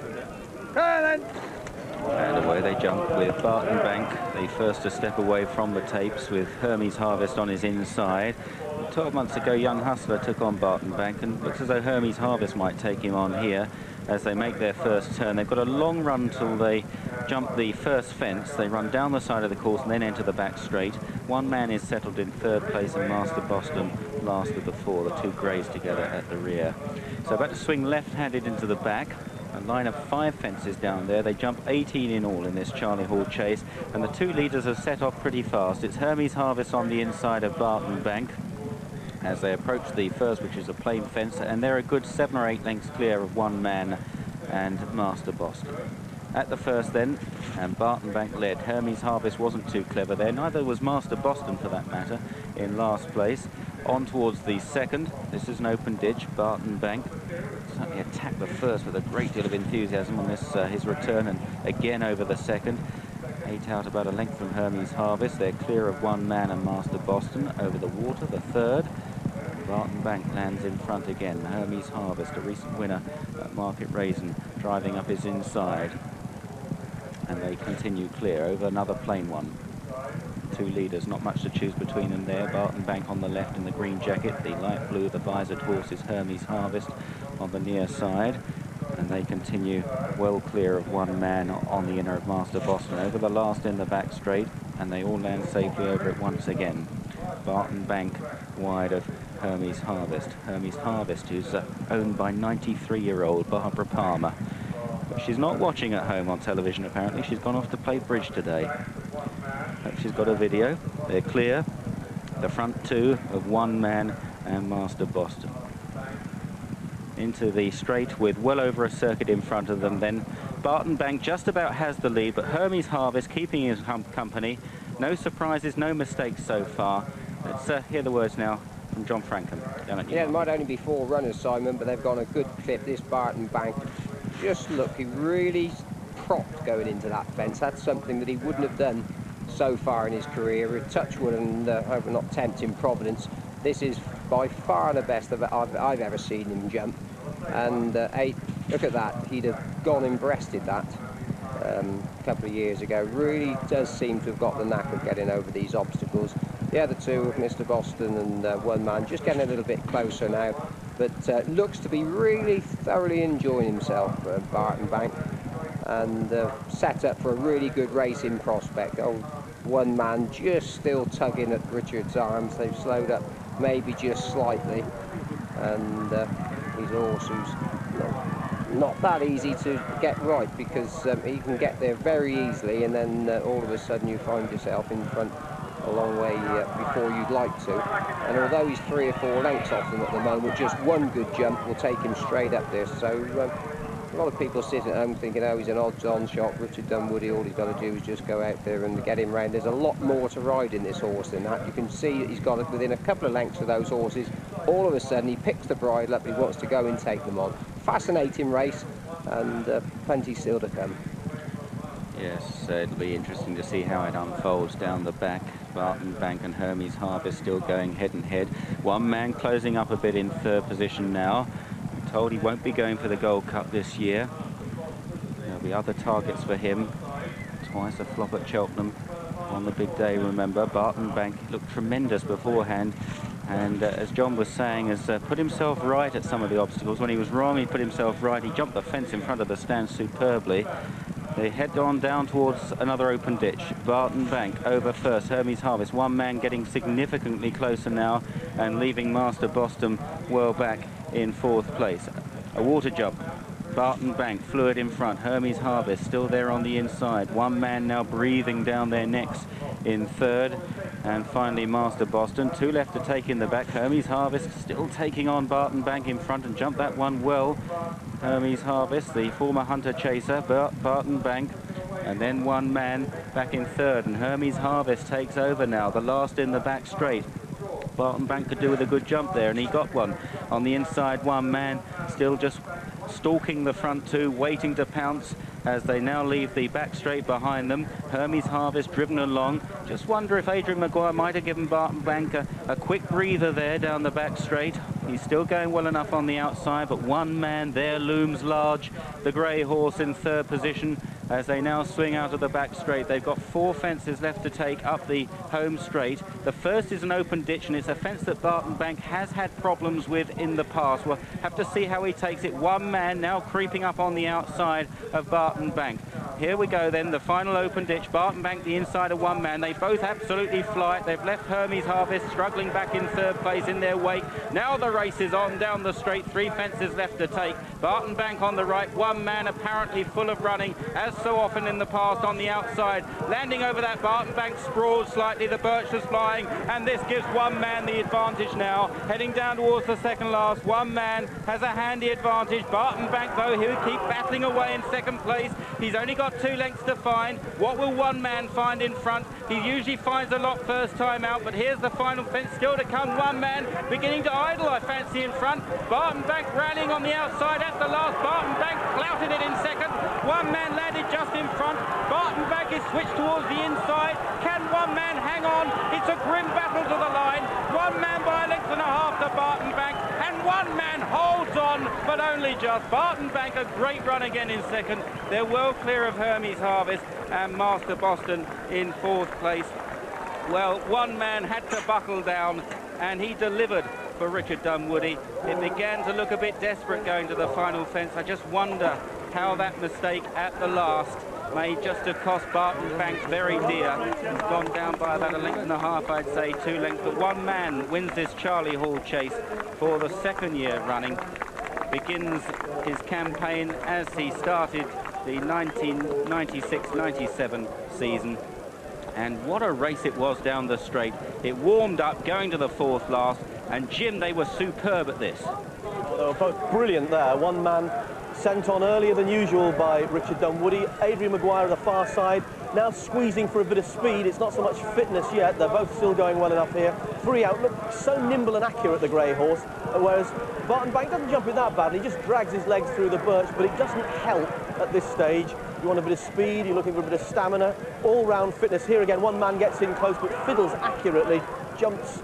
And away they jump with Barton Bank, the first to step away from the tapes, with Hermes Harvest on his inside. 12 months ago, Young Hustler took on Barton Bank, and looks as though Hermes Harvest might take him on here as they make their first turn. They've got a long run till they jump the first fence. They run down the side of the course and then enter the back straight. One man is settled in 3rd place, and Master Boston last of the 4, the 2 greys together at the rear. So about to swing left-handed into the back. A line of 5 fences down there. They jump 18 in all in this Charlie Hall chase, and the 2 leaders have set off pretty fast. It's Hermes Harvest on the inside of Barton Bank as they approach the first, which is a plain fence, and they're a good 7 or 8 lengths clear of one man and Master Boston. At the first then, and Barton Bank led. Hermes Harvest wasn't too clever there, neither was Master Boston for that matter, in last place. On towards the second. This is an open ditch. Barton Bank certainly attacked the first with a great deal of enthusiasm on this his return, and again over the second. 8 out, about a length from Hermes Harvest. They're clear of one man and Master Boston. Over the water, the third. Barton Bank lands in front again. Hermes Harvest, a recent winner at Market Raisin, driving up his inside. And they continue clear over another plain one. 2 leaders, not much to choose between them there. Barton Bank on the left in the green jacket. The light blue, the visored horse is Hermes Harvest on the near side. And they continue well clear of one man on the inner of Master Boston. Over the last in the back straight, and they all land safely over it once again. Barton Bank wide of Hermes Harvest. Hermes Harvest, who's owned by 93-year-old Barbara Palmer. But she's not watching at home on television, apparently. She's gone off to play bridge today. She's got a video. They're clear. The front 2 of one man and Master Boston. Into the straight with well over a circuit in front of them then. Barton Bank just about has the lead, but Hermes Harvest keeping his company. No surprises, no mistakes so far. Let's hear the words now from John Frankham. Down at Yeah, it might only be 4 runners, Simon, but they've gone a good clip. This Barton Bank, just look, he really propped going into that fence. That's something that he wouldn't have done so far in his career. With Touchwood and hope we're not tempting Providence, this is by far the best I've ever seen him jump. And look at that, he'd have gone and breasted that a couple of years ago. Really does seem to have got the knack of getting over these obstacles. The other two, Mr. Boston and one man, just getting a little bit closer now, but looks to be really thoroughly enjoying himself, Barton Bank, and set up for a really good racing prospect. Oh, one man just still tugging at Richard's arms. They've slowed up maybe just slightly, and he's a horse who's not that easy to get right, because he can get there very easily, and then all of a sudden you find yourself in front a long way before you'd like to. And although he's 3 or 4 lengths off them at the moment, just one good jump will take him straight up there. So a lot of people sitting at home thinking, oh, he's an odds-on shot, Richard Dunwoody, all he's got to do is just go out there and get him round. There's a lot more to ride in this horse than that. You can see that he's got it within a couple of lengths of those horses. All of a sudden he picks the bridle up, he wants to go and take them on. Fascinating race, and plenty still to come. Yes, it'll be interesting to see how it unfolds down the back. Barton Bank and Hermes Harvest still going head and head. One man closing up a bit in 3rd position now. I'm told he won't be going for the Gold Cup this year. There'll be other targets for him. Twice a flop at Cheltenham on the big day, remember. Barton Bank looked tremendous beforehand, and as John was saying, has put himself right at some of the obstacles. When he was wrong, he put himself right. He jumped the fence in front of the stand superbly. They head on down towards another open ditch. Barton Bank over first. Hermes Harvest, one man getting significantly closer now and leaving Master Boston well back in 4th place. A water jump. Barton Bank, fluid in front. Hermes Harvest still there on the inside. One man now breathing down their necks in 3rd. And finally Master Boston. 2 left to take in the back. Hermes Harvest still taking on Barton Bank in front, and jumped that one well. Hermes Harvest, the former hunter chaser, Barton Bank, and then one man back in 3rd, and Hermes Harvest takes over now, the last in the back straight. Barton Bank could do with a good jump there, and he got one. On the inside, one man still just stalking the front 2, waiting to pounce as they now leave the back straight behind them. Hermes Harvest driven along. Just wonder if Adrian Maguire might have given Barton Bank a quick breather there down the back straight. He's still going well enough on the outside, but one man there looms large, the grey horse in 3rd position, as they now swing out of the back straight. They've got 4 fences left to take up the home straight. The first is an open ditch, and it's a fence that Barton Bank has had problems with in the past. We'll have to see how he takes it. One man now creeping up on the outside of Barton Bank. Here we go then, the final open ditch. Barton Bank, the inside of one man. They both absolutely fly it. They've left Hermes Harvest struggling back in 3rd place in their wake. Now the race is on down the straight. 3 fences left to take. Barton Bank on the right. One man apparently full of running, as so often in the past, on the outside. Landing over that, Barton Bank sprawled slightly. The birch was flying, and this gives one man the advantage now. Heading down towards the second last. One man has a handy advantage. Barton Bank, though, he'll keep battling away in 2nd place. He's only got 2 lengths to find. What will one man find in front? He usually finds a lot first time out, but here's the final fence still to come. One man beginning to idle, I fancy, in front. Barton Bank rallying on the outside at the last. Barton Bank flouted it in 2nd. One man landed just in front. Barton Bank is switched towards the inside. Can one man hang on? It's a grim battle to the line. One man by a length and a half to Barton Bank, and one man holds on, but only just. Barton Bank, a great run again in 2nd. They're well clear of Hermes Harvest and Master Boston in 4th place. Well, one man had to buckle down, and he delivered for Richard Dunwoody. It began to look a bit desperate going to the final fence. I just wonder how that mistake at the last may just have cost Barton Bank very dear. He's gone down by about a length and a half, I'd say 2 lengths, but one man wins this Charlie Hall chase for the 2nd year running. Begins his campaign as he started the 1996-97 season. And what a race it was down the straight. It warmed up going to the 4th last, and Jim, they were superb at this. Well, they were both brilliant there. One man sent on earlier than usual by Richard Dunwoody. Adrian Maguire at the far side, now squeezing for a bit of speed. It's not so much fitness yet. They're both still going well enough here. 3 out, look so nimble and accurate, the grey horse, whereas Barton Bank doesn't jump it that badly. He just drags his legs through the birch, but it doesn't help at this stage. You want a bit of speed, you're looking for a bit of stamina, all-round fitness. Here again, one man gets in close but fiddles accurately, jumps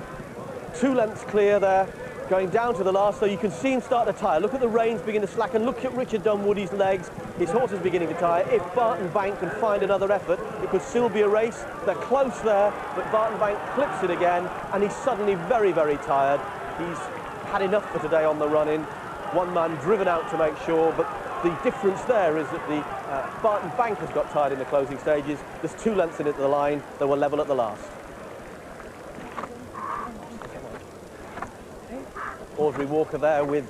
2 lengths clear there, going down to the last, so you can see him start to tire. Look at the reins begin to slacken, look at Richard Dunwoody's legs, his horse is beginning to tire. If Barton Bank can find another effort, it could still be a race. They're close there, but Barton Bank clips it again, and he's suddenly very, very tired. He's had enough for today on the run-in. One man driven out to make sure, but the difference there is that the Barton Bank has got tired in the closing stages. There's 2 lengths in it at the line. They were level at the last. Audrey Walker there with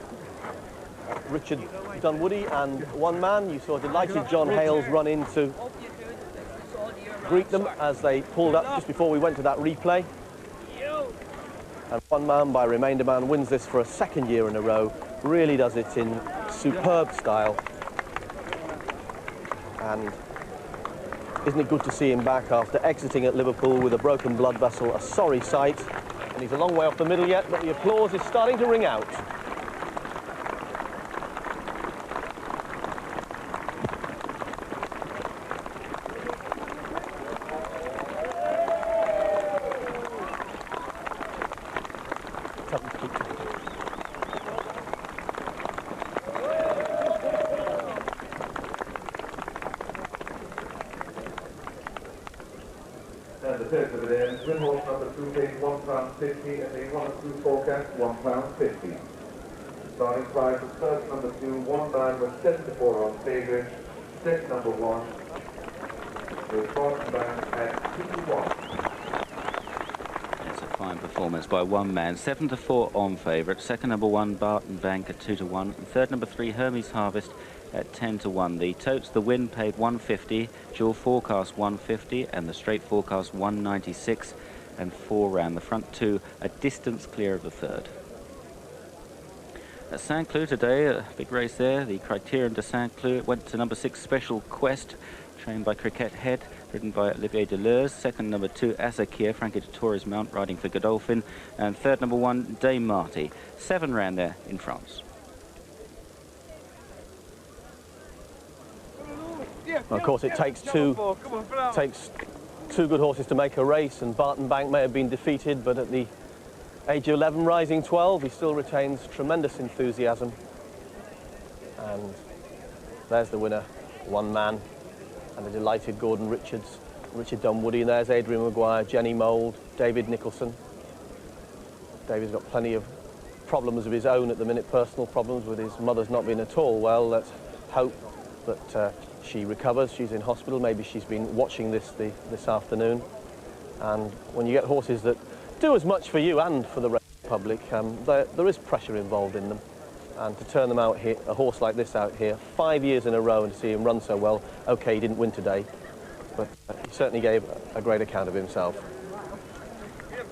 Richard Dunwoody and one man. You saw delighted John Hales run in to greet them as they pulled up just before we went to that replay. And one man by remainder man wins this for a 2nd year in a row. Really does it in superb style. And isn't it good to see him back after exiting at Liverpool with a broken blood vessel, a sorry sight. And he's a long way off the middle yet, but the applause is starting to ring out. And the third of it in, win horse number 2 pays £1.50 and the 1 and 2 forecast £1.50. Starting price of first number 2, 1 9 was 7 to 4 on favourite, set number 1, with Barton Bank at 2 to 1. That's a fine performance by one man. 7 to 4 on favourite. Second number 1, Barton Bank at 2 to 1. And third number 3, Hermes Harvest at 10 to 1. The totes, the win paid 150, dual forecast 150, and the straight forecast 196, and 4 round. The front 2 a distance clear of the third. At St. Cloud today, a big race there. The Criterion de St. Cloud went to number 6, Special Quest, trained by Cricket Head, ridden by Olivier Deleuze. Second number 2, Azakir, Frankie de Torres mount, riding for Godolphin. And third number 1, Dame Marty. 7 round there in France. Of course, it takes two good horses to make a race, and Barton Bank may have been defeated, but at the age of 11, rising 12, he still retains tremendous enthusiasm. And there's the winner, one man, and the delighted Gordon Richards, Richard Dunwoody, and there's Adrian Maguire, Jenny Mould, David Nicholson. David's got plenty of problems of his own at the minute, personal problems with his mother's not being at all well. Let's hope that she recovers. She's in hospital. Maybe she's been watching this afternoon. And when you get horses that do as much for you and for the public, there is pressure involved in them. And to turn them out here, a horse like this out here, 5 years in a row, and to see him run so well, okay, he didn't win today, but he certainly gave a great account of himself.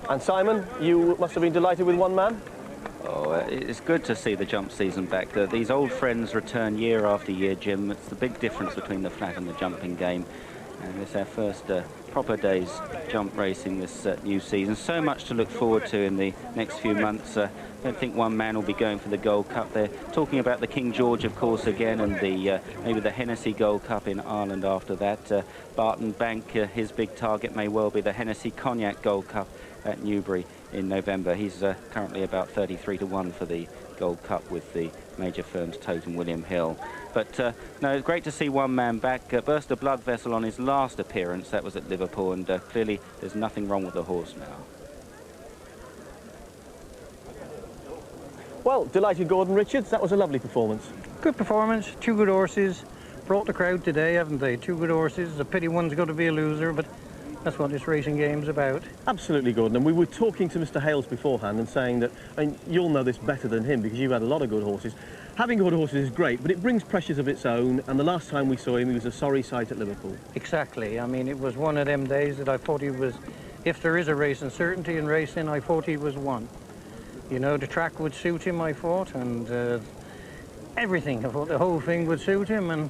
And Simon, you must have been delighted with one man? Oh, it's good to see the jump season back. These old friends return year after year, Jim. It's the big difference between the flat and the jumping game. And it's our first proper day's jump racing this new season. So much to look forward to in the next few months. I don't think one man will be going for the Gold Cup. They're talking about the King George, of course, again, and the maybe the Hennessy Gold Cup in Ireland after that. Barton Bank, his big target may well be the Hennessy Cognac Gold Cup at Newbury in November. He's currently about 33 to 1 for the Gold Cup with the major firms Tote and William Hill. But no, it's great to see one man back. Burst a blood vessel on his last appearance. That was at Liverpool, and clearly there's nothing wrong with the horse now. Well, delighted Gordon Richards. That was a lovely performance. Good performance. 2 good horses. Brought the crowd today, haven't they? 2 good horses. A pity one's got to be a loser, but that's what this racing game's about. Absolutely, Gordon. And we were talking to Mr. Hales beforehand and saying that, and you'll know this better than him because you've had a lot of good horses. Having good horses is great, but it brings pressures of its own. And the last time we saw him, he was a sorry sight at Liverpool. Exactly. I mean, it was one of them days that I thought he was, if there is a race uncertainty in racing, I thought he was one. You know, the track would suit him, I thought, and everything. I thought the whole thing would suit him, and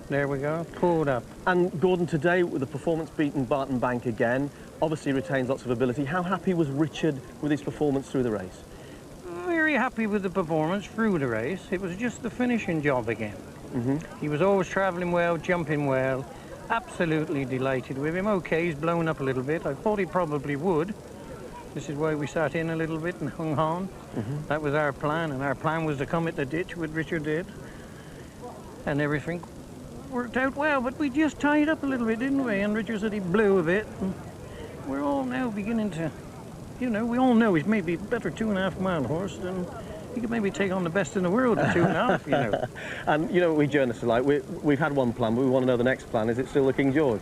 there we go, pulled up. And Gordon, today with the performance beating Barton Bank again, obviously retains lots of ability. How happy was Richard with his performance through the race? Very happy with the performance through the race. It was just the finishing job again. He was always travelling well, jumping well. Absolutely delighted with him. Okay, he's blown up a little bit. I thought he probably would. This is why we sat in a little bit and hung on. That was our plan, and our plan was to come at the ditch, what Richard did. And everything worked out well, but we just tied up a little bit, didn't we? And Richard said he blew a bit. And we're all now beginning to, you know, we all know he's maybe a better 2.5 mile horse than he could maybe take on the best in the world at 2.5, you know. And you know what we journalists are like, we've had one plan, but we want to know the next plan. Is it still the King George?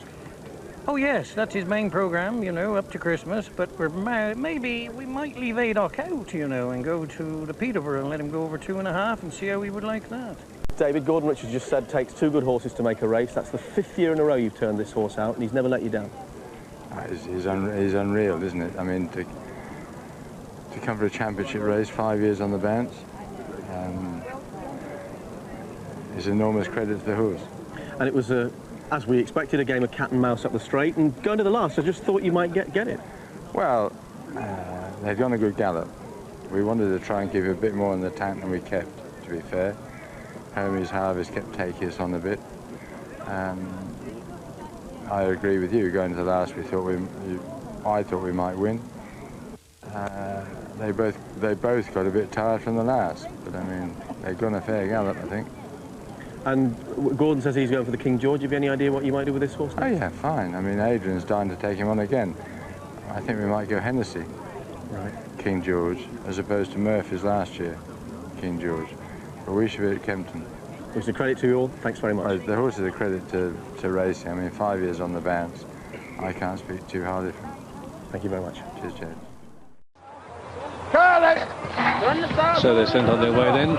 Oh yes, that's his main programme, you know, up to Christmas, but we're maybe we might leave Adoc out, you know, and go to the Peterborough and let him go over 2.5 and see how he would like that. David, Gordon Richards just said takes 2 good horses to make a race. That's the 5th year in a row you've turned this horse out, and he's never let you down. He's unreal, isn't it? I mean, to come for a championship race, 5 years on the bounce, is enormous credit to the horse. And it was, as we expected, a game of cat and mouse up the straight, and going to the last, I just thought you might get it. Well, they'd gone a good gallop. We wanted to try and give a bit more in the tank than we kept, to be fair. Hermes Harvest kept taking us on a bit. I agree with you, going to the last, I thought we might win. They both got a bit tired from the last, but I mean, they've gone a fair gallop, I think. And Gordon says he's going for the King George. Have you any idea what you might do with this horse? Oh yeah, fine. I mean, Adrian's dying to take him on again. I think we might go Hennessy, right? King George, as opposed to Murphy's last year, King George. But we should be at Kempton. It's a credit to you all. Thanks very much. The horse is a credit to racing. I mean, 5 years on the bounce. I can't speak too highly of him. Thank you very much. Cheers, James. So they're sent on their way then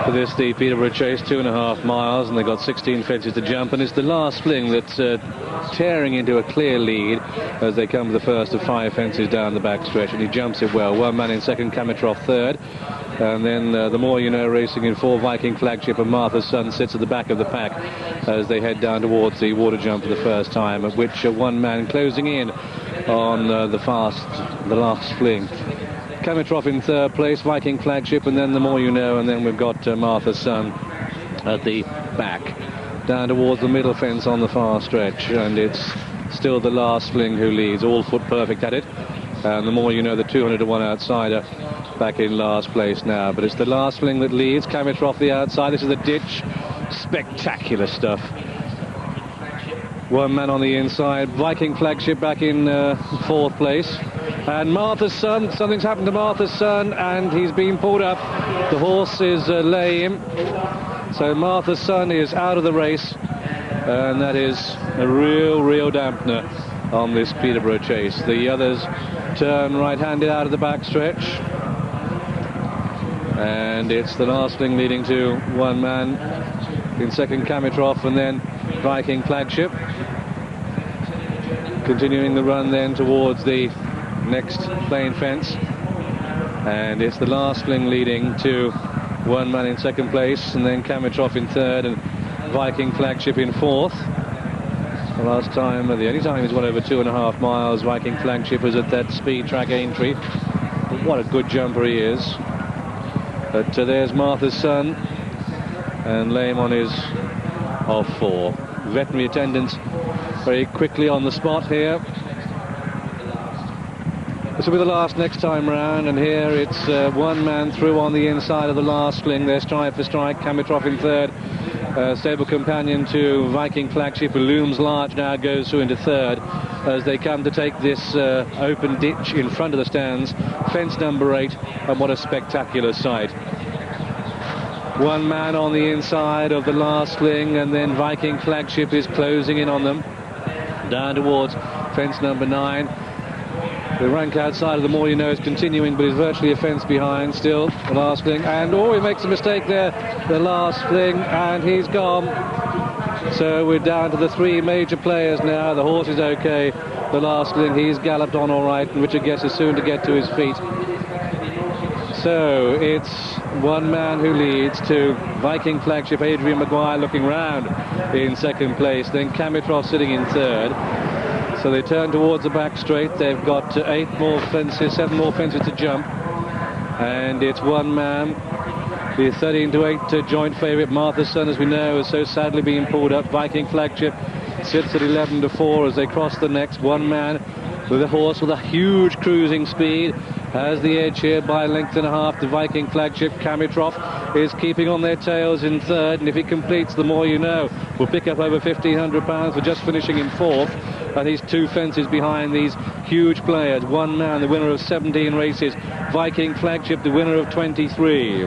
for this, the Peterborough Chase, 2.5 miles, and they've got 16 fences to jump, and it's the last fling that's tearing into a clear lead as they come to the first of 5 fences down the back stretch, and he jumps it well. One man in second, Kamitroff third, and then the More You Know Racing in 4, Viking Flagship, and Martha's Son sits at the back of the pack as they head down towards the water jump for the first time, at which one man closing in on the last fling. Kamitroff in 3rd place, Viking Flagship, and then the More You Know, and then we've got Martha's Son at the back. Down towards the middle fence on the far stretch, and it's still the last fling who leads, all foot perfect at it. And the More You Know, the 200-to-1 outsider, back in last place now. But it's the last fling that leads, Kamitroff the outside. This is the ditch. Spectacular stuff. One man on the inside, Viking Flagship back in 4th place. And Martha's Son, something's happened to Martha's Son, and he's been pulled up. The horse is lame, so Martha's Son is out of the race, and that is a real dampener on this Peterborough Chase. The others turn right-handed out of the backstretch, and it's the last fling leading to one man in second, Kamitroff, and then Viking Flagship. Continuing the run then towards the next plain fence, and it's the last fling leading to one man in second place, and then Kamitroff in 3rd, and Viking Flagship in 4th. The last time, the only time he's won over 2.5 miles, Viking Flagship was at that speed track Aintree. But what a good jumper he is. But there's Martha's Son, and lame on his off 4. Veterinary attendants very quickly on the spot here. This will be the last next time round, and here it's one man through on the inside of the last fling. They're strike for strike. Kamitroff in 3rd. Stable companion to Viking Flagship, who looms large now, goes through into 3rd as they come to take this open ditch in front of the stands. Fence number 8, and what a spectacular sight. One man on the inside of the last fling, and then Viking Flagship is closing in on them. Down towards fence number 9. The rank outside of the More You Know is continuing, but is virtually a fence behind still, the last fling. And, oh, he makes a mistake there, the last fling, and he's gone. So we're down to the 3 major players now. The horse is okay. The last fling, he's galloped on all right, and Richard Guess is soon to get to his feet. So it's one man who leads to Viking Flagship, Adrian Maguire looking round in second place, then Kamitroff sitting in 3rd. So they turn towards the back straight. They've got 7 more fences to jump, and it's one man The 13-8 joint favourite, Martha's Son, as we know, has so sadly been pulled up. Viking Flagship sits at 11-4 as they cross the next. One man with a horse with a huge cruising speed has the edge here by a length and a half. The Viking Flagship. Kamitroff is keeping on their tails in third, and if he completes, the more you know, will pick up over £1,500 for just finishing in fourth. And he's 2 fences behind these huge players. One man, the winner of 17 races. Viking Flagship, the winner of 23.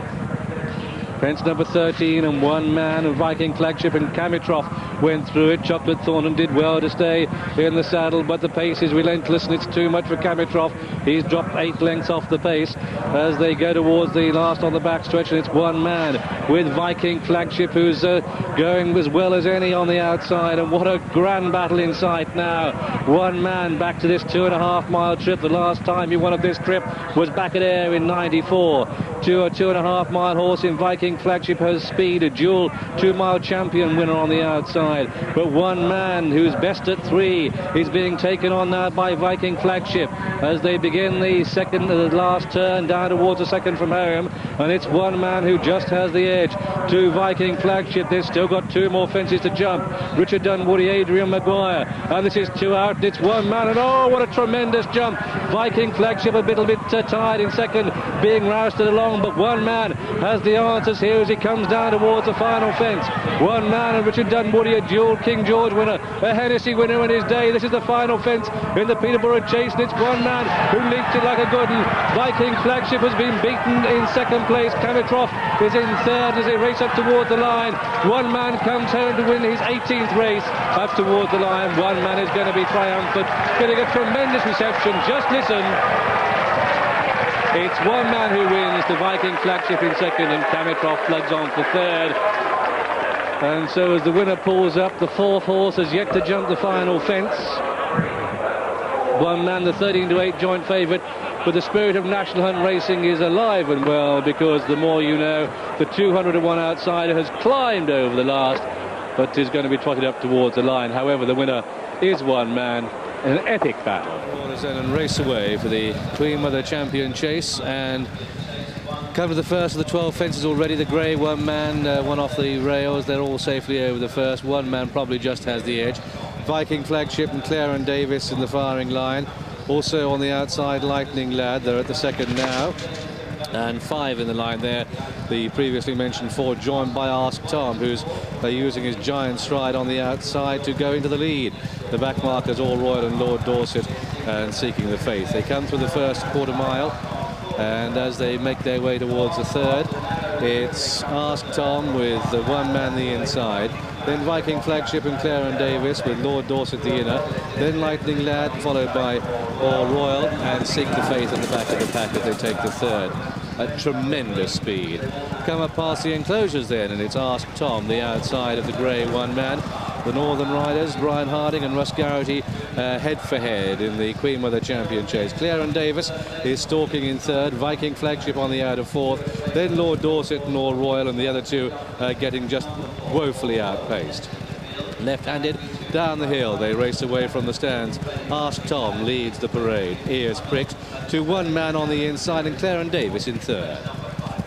Fence number 13 and one man of Viking Flagship, and Kamitroff went through it. Chocolate Thornton did well to stay in the saddle, but the pace is relentless and it's too much for Kamitroff. He's dropped 8 lengths off the pace as they go towards the last on the backstretch, and it's one man with Viking Flagship who's going as well as any on the outside, and what a grand battle in sight now. One man back to this 2.5 mile trip. The last time he won of this trip was back at Ayr in '94. 2.5 mile horse in Viking Flagship has speed, a dual 2 mile champion winner on the outside, but one man who's best at 3 is being taken on now by Viking Flagship as they begin the last turn down towards the second from home, and it's one man who just has the edge to Viking Flagship. They've still got 2 more fences to jump. Richard Dunwoody, Adrian Maguire, and this is 2 out, and it's one man, and oh, what a tremendous jump. Viking Flagship a little bit tired in second, being rousted along, but one man has the answers here as he comes down towards the final fence. One man, and Richard Dunwoody, a dual King George winner, a Hennessy winner in his day. This is the final fence in the Peterborough Chase, and it's one man who leaped it like a good one. Viking Flagship has been beaten in second place. Kamitroff is in third as they race up towards the line. One man comes home to win his 18th race up towards the line. One man is going to be triumphant, getting a tremendous reception. Just listen. It's one man who wins, the Viking Flagship in second, and Kamitroff plugs on for third. And so as the winner pulls up, the 4th horse has yet to jump the final fence. One man, the 13-8 joint favourite, but the spirit of National Hunt Racing is alive and well, because the more you know, the 200-1 outsider has climbed over the last, but is going to be trotted up towards the line. However, the winner is one man. An epic battle. And race away for the Queen Mother Champion Chase, and come to the first of the 12 fences already. The grey one man, one off the rails. They're all safely over the first. One man probably just has the edge. Viking Flagship and Clarence Davis in the firing line. Also on the outside, Lightning Lad. They're at the second now. And 5 in the line there, the previously mentioned 4, joined by Ask Tom, who's using his giant stride on the outside to go into the lead. The back markers, All Royal and Lord Dorset, and Seeking the Faith. They come through the first quarter mile, and as they make their way towards the third, it's Ask Tom with one man the inside, then Viking Flagship and Clarence Davis with Lord Dorset the inner, then Lightning Lad followed by All Royal and Seek the Faith at the back of the pack as they take the third. At tremendous speed. Come up past the enclosures then, and it's Ask Tom, the outside of the grey one man. The Northern Riders, Brian Harding and Russ Garrity, head for head in the Queen Mother Champion Chase. Clarence Davis is stalking in third, Viking Flagship on the out of fourth, then Lord Dorset and All Royal, and the other 2 getting just woefully outpaced. Left-handed down the hill, they race away from the stands. Ask Tom leads the parade, ears pricked, to one man on the inside, and Clarence Davis in third.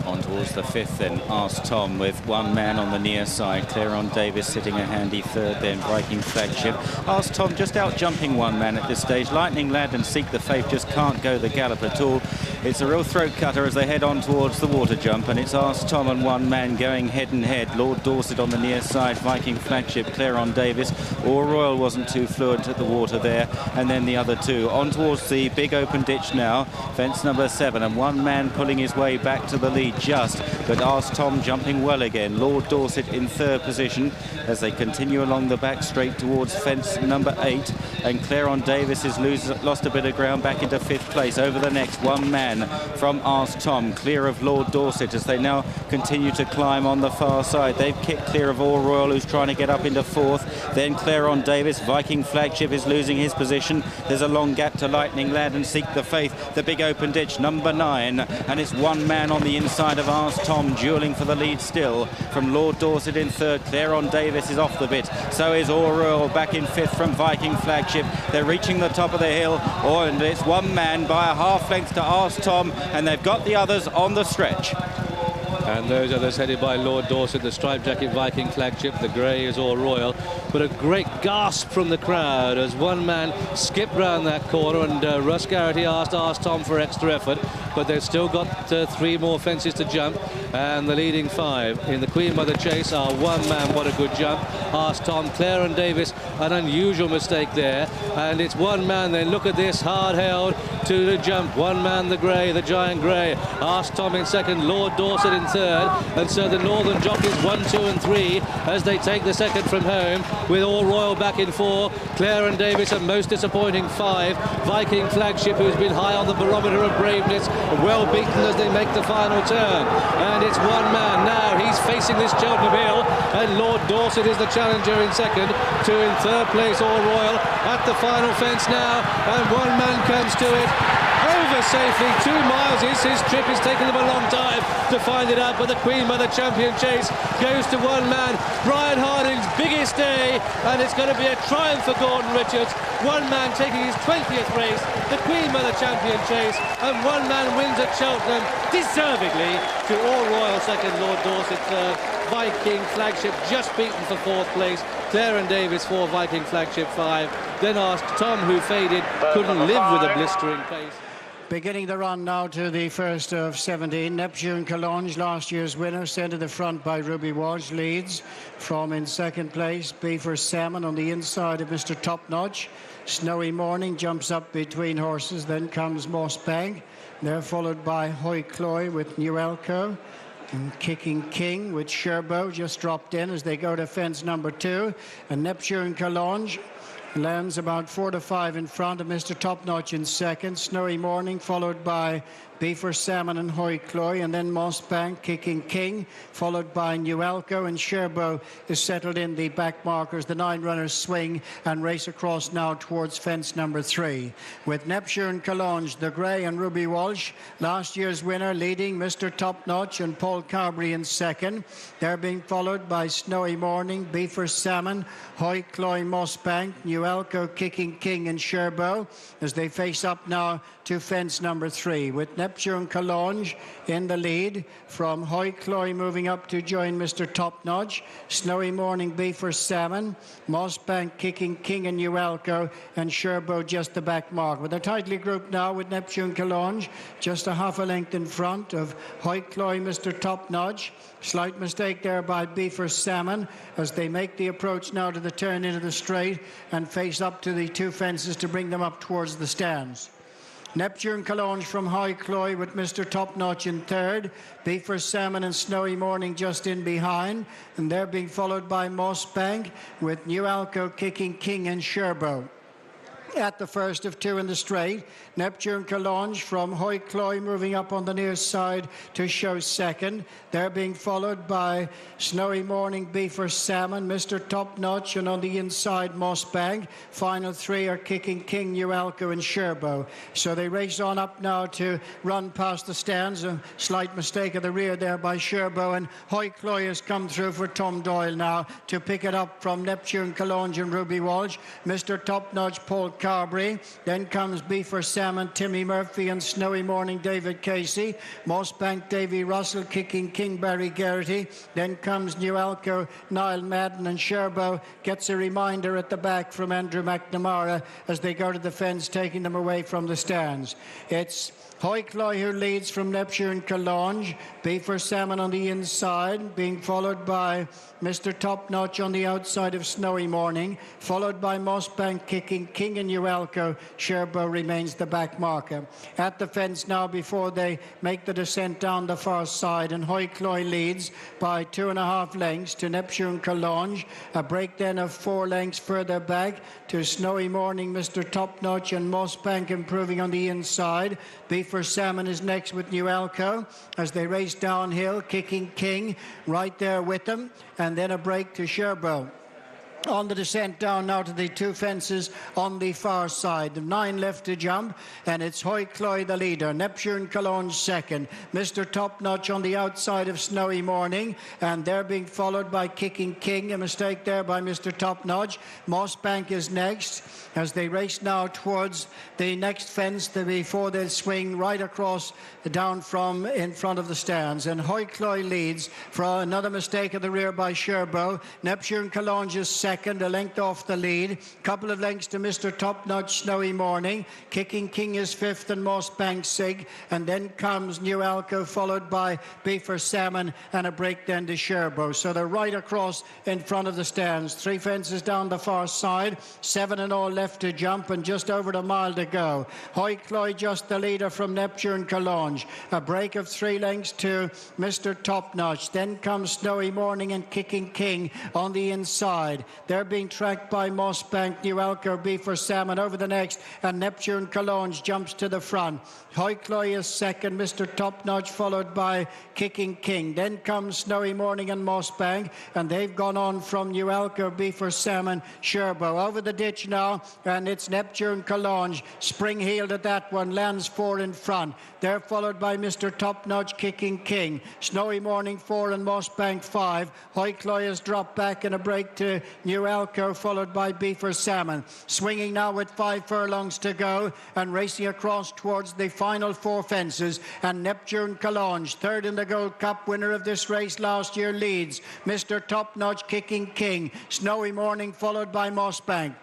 On towards the 5th then, Ask Tom with one man on the near side. Clarence Davis sitting a handy third then, Viking Flagship. Ask Tom just out jumping one man at this stage. Lightning Lad and Seek the Faith just can't go the gallop at all. It's a real throat cutter as they head on towards the water jump, and it's Ask Tom and one man going head and head. Lord Dorset on the near side, Viking Flagship, Clarence Davis. All Royal wasn't too fluent at the water there, and then the other 2. On towards the big open ditch now, fence number 7, and one man pulling his way back to the lead just, but Ask Tom jumping well again. Lord Dorset in third position as they continue along the back straight towards fence number 8, and Clarence Davis has lost a bit of ground back into 5th place. Over the next one man from Ask Tom, clear of Lord Dorset as they now continue to climb on the far side. They've kicked clear of All Royal, who's trying to get up into 4th, then Clarence Davis. Viking Flagship is losing his position. There's a long gap to Lightning Lad and Seek the Faith, the big open ditch number 9, and it's one man on the inside of Ask Tom dueling for the lead still from Lord Dorset in third. Clarence Davis is off the bit, so is All Royal back in 5th from Viking Flagship. They're reaching the top of the hill, and it's one man by a half length to Ask Tom, and they've got the others on the stretch. And those others headed by Lord Dorset, the striped jacket Viking flagship, the grey is all royal. But a great gasp from the crowd as one man skipped round that corner, and Russ Garrity asked Tom for extra effort, but they've still got 3 more fences to jump, and the leading 5 in the Queen Mother chase are one man. What a good jump. Asked Tom, Clare and Davis, an unusual mistake there, and it's one man. Then look at this, hard held to the jump. One man, the grey, the giant grey. Asked Tom in second, Lord Dorset in third, and so the Northern jockeys 1, 2 and 3 as they take the second from home, with All Royal back in 4, Clare and Davis a most disappointing 5, Viking flagship, who's been high on the barometer of braveness, well beaten as they make the final turn. And it's one man now, he's facing this Cheltenham Hill, and Lord Dorset is the challenger in second, 2 in third place, All Royal at the final fence now, and one man comes to it over safely. 2 miles is his trip. It's taken them a long time to find it out, but the Queen Mother champion chase goes to one man, Brian Harding's biggest day, and it's going to be a triumph for Gordon Richards. One man taking his 20th race, the Queen Mother champion chase, and one man wins at Cheltenham deservedly to All Royal second, Lord Dorset third, Viking flagship just beaten for 4th place, Clare and Davis 4, Viking flagship 5. Then asked Tom, who faded, couldn't live with a blistering pace. Beginning the run now to the first of 17. Neptune Collonge, last year's winner, sent to the front by Ruby Walsh, leads from in second place. Beaver Salmon on the inside of Mr. Topnotch. Snowy Morning jumps up between horses. Then comes Moss Bank. They're followed by Hoi Cloy with New Elko. And Kicking King with Sherbo just dropped in as they go to fence number 2. And Neptune Collonge lands about 4 to 5 in front of Mr. Topnotch in second. Snowy Morning followed by Beaver Salmon and Hoi Cloy, and then Moss Bank, Kicking King, followed by New Elko, and Sherbo is settled in the back markers. The 9 runners swing and race across now towards fence number 3. With Neptune Collonge, the grey, and Ruby Walsh, last year's winner, leading Mr. Topnotch and Paul Carberry in second. They're being followed by Snowy Morning, Beaver Salmon, Hoi Cloy, Moss Bank, New Elko, Kicking King, and Sherbo as they face up now to fence number 3, with Neptune Collonge in the lead, from Hoi Cloy moving up to join Mr. Topnotch, Snowy Morning, Beaver Salmon, Moss Bank, Kicking King, and New Elko, and Sherbo just the back mark. But they're tightly grouped now with Neptune Collonge just a half a length in front of Hoi Cloy, Mr. Topnotch. Slight mistake there by Beaver Salmon as they make the approach now to the turn into the straight and face up to the 2 fences to bring them up towards the stands. Neptune Collonge from Hoi Cloy with Mr. Topnotch in third. Beaver Salmon and Snowy Morning just in behind. And they're being followed by Moss Bank with New Elko, Kicking King, and Sherbo. At the first of 2 in the straight, Neptune Collonge from Hoi Cloy moving up on the near side to show second. They're being followed by Snowy Morning, Beaver Salmon, Mr. Topnotch, and on the inside Moss Bank. Final 3 are Kicking King, New Elko, and Sherbo. So they race on up now to run past the stands. A slight mistake at the rear there by Sherbo, and Hoi Cloy has come through for Tom Doyle now to pick it up from Neptune Collonge and Ruby Walsh. Mr. Topnotch, Paul Carberry. Then comes Beaver Salmon, Timmy Murphy, and Snowy Morning, David Casey. Moss Bank, Davy Russell, Kicking King, Barry Geraghty. Then comes New Elko, Niall Madden, and Sherbo gets a reminder at the back from Andrew McNamara as they go to the fence, taking them away from the stands. It's Hoi Cloy who leads from Neptune Collonge. Beaver Salmon on the inside, being followed by Mr. Topnotch on the outside of Snowy Morning, followed by Moss Bank, Kicking King, and New Elko. Sherbo remains the back marker. At the fence now before they make the descent down the far side, and Hoi Cloy leads by 2.5 lengths to Neptune Collonge. A break then of 4 lengths further back to Snowy Morning, Mr. Topnotch, and Moss Bank improving on the inside. Beaver Salmon is next with New Elko as they race downhill, Kicking King right there with them, and then a break to Sherbo. on the descent down now to the 2 fences on the far side. The 9 left to jump, and it's Hoi Cloy the leader. Neptune Cologne second. Mr. Top Notch on the outside of Snowy Morning, and they're being followed by Kicking King. A mistake there by Mr. Top Notch. Moss Bank is next as they race now towards the next fence before they'll swing right across down from in front of the stands. And Hoi Cloy leads for another mistake at the rear by Sherbo. Neptune Cologne is second, a length off the lead. Couple of lengths to Mr. Top Notch Snowy Morning. Kicking King is fifth and Moss Bank Sig. And then comes New Alco, followed by Beaver Salmon, and a break then to Sherbo. So they're right across in front of the stands. 3 fences down the far side. 7 in all left to jump, and just over a mile to go. Hoi Cloy just the leader from Neptune Cologne. A break of 3 lengths to Mr. Top Notch. Then comes Snowy Morning and Kicking King on the inside. They're being tracked by Moss Bank, New Alco, Beaver Salmon over the next, and Neptune Cologne jumps to the front. Hoi Cloy is second, Mr. Top Notch followed by Kicking King. Then comes Snowy Morning and Moss Bank, and they've gone on from New Alco, Beaver Salmon, Sherbo. Over the ditch now, and it's Neptune Cologne. Spring-heeled at that one, lands 4 in front. They're followed by Mr. Top Notch, Kicking King. Snowy Morning 4 and Moss Bank 5. Hoi Cloy has dropped back in a break to New Alco, followed by Beaver Salmon. Swinging now with 5 furlongs to go, and racing across towards the final 4 fences. And Neptune Cologne, third in the Gold Cup, winner of this race last year, leads. Mr. Top Notch, Kicking King. Snowy Morning followed by Moss Bank.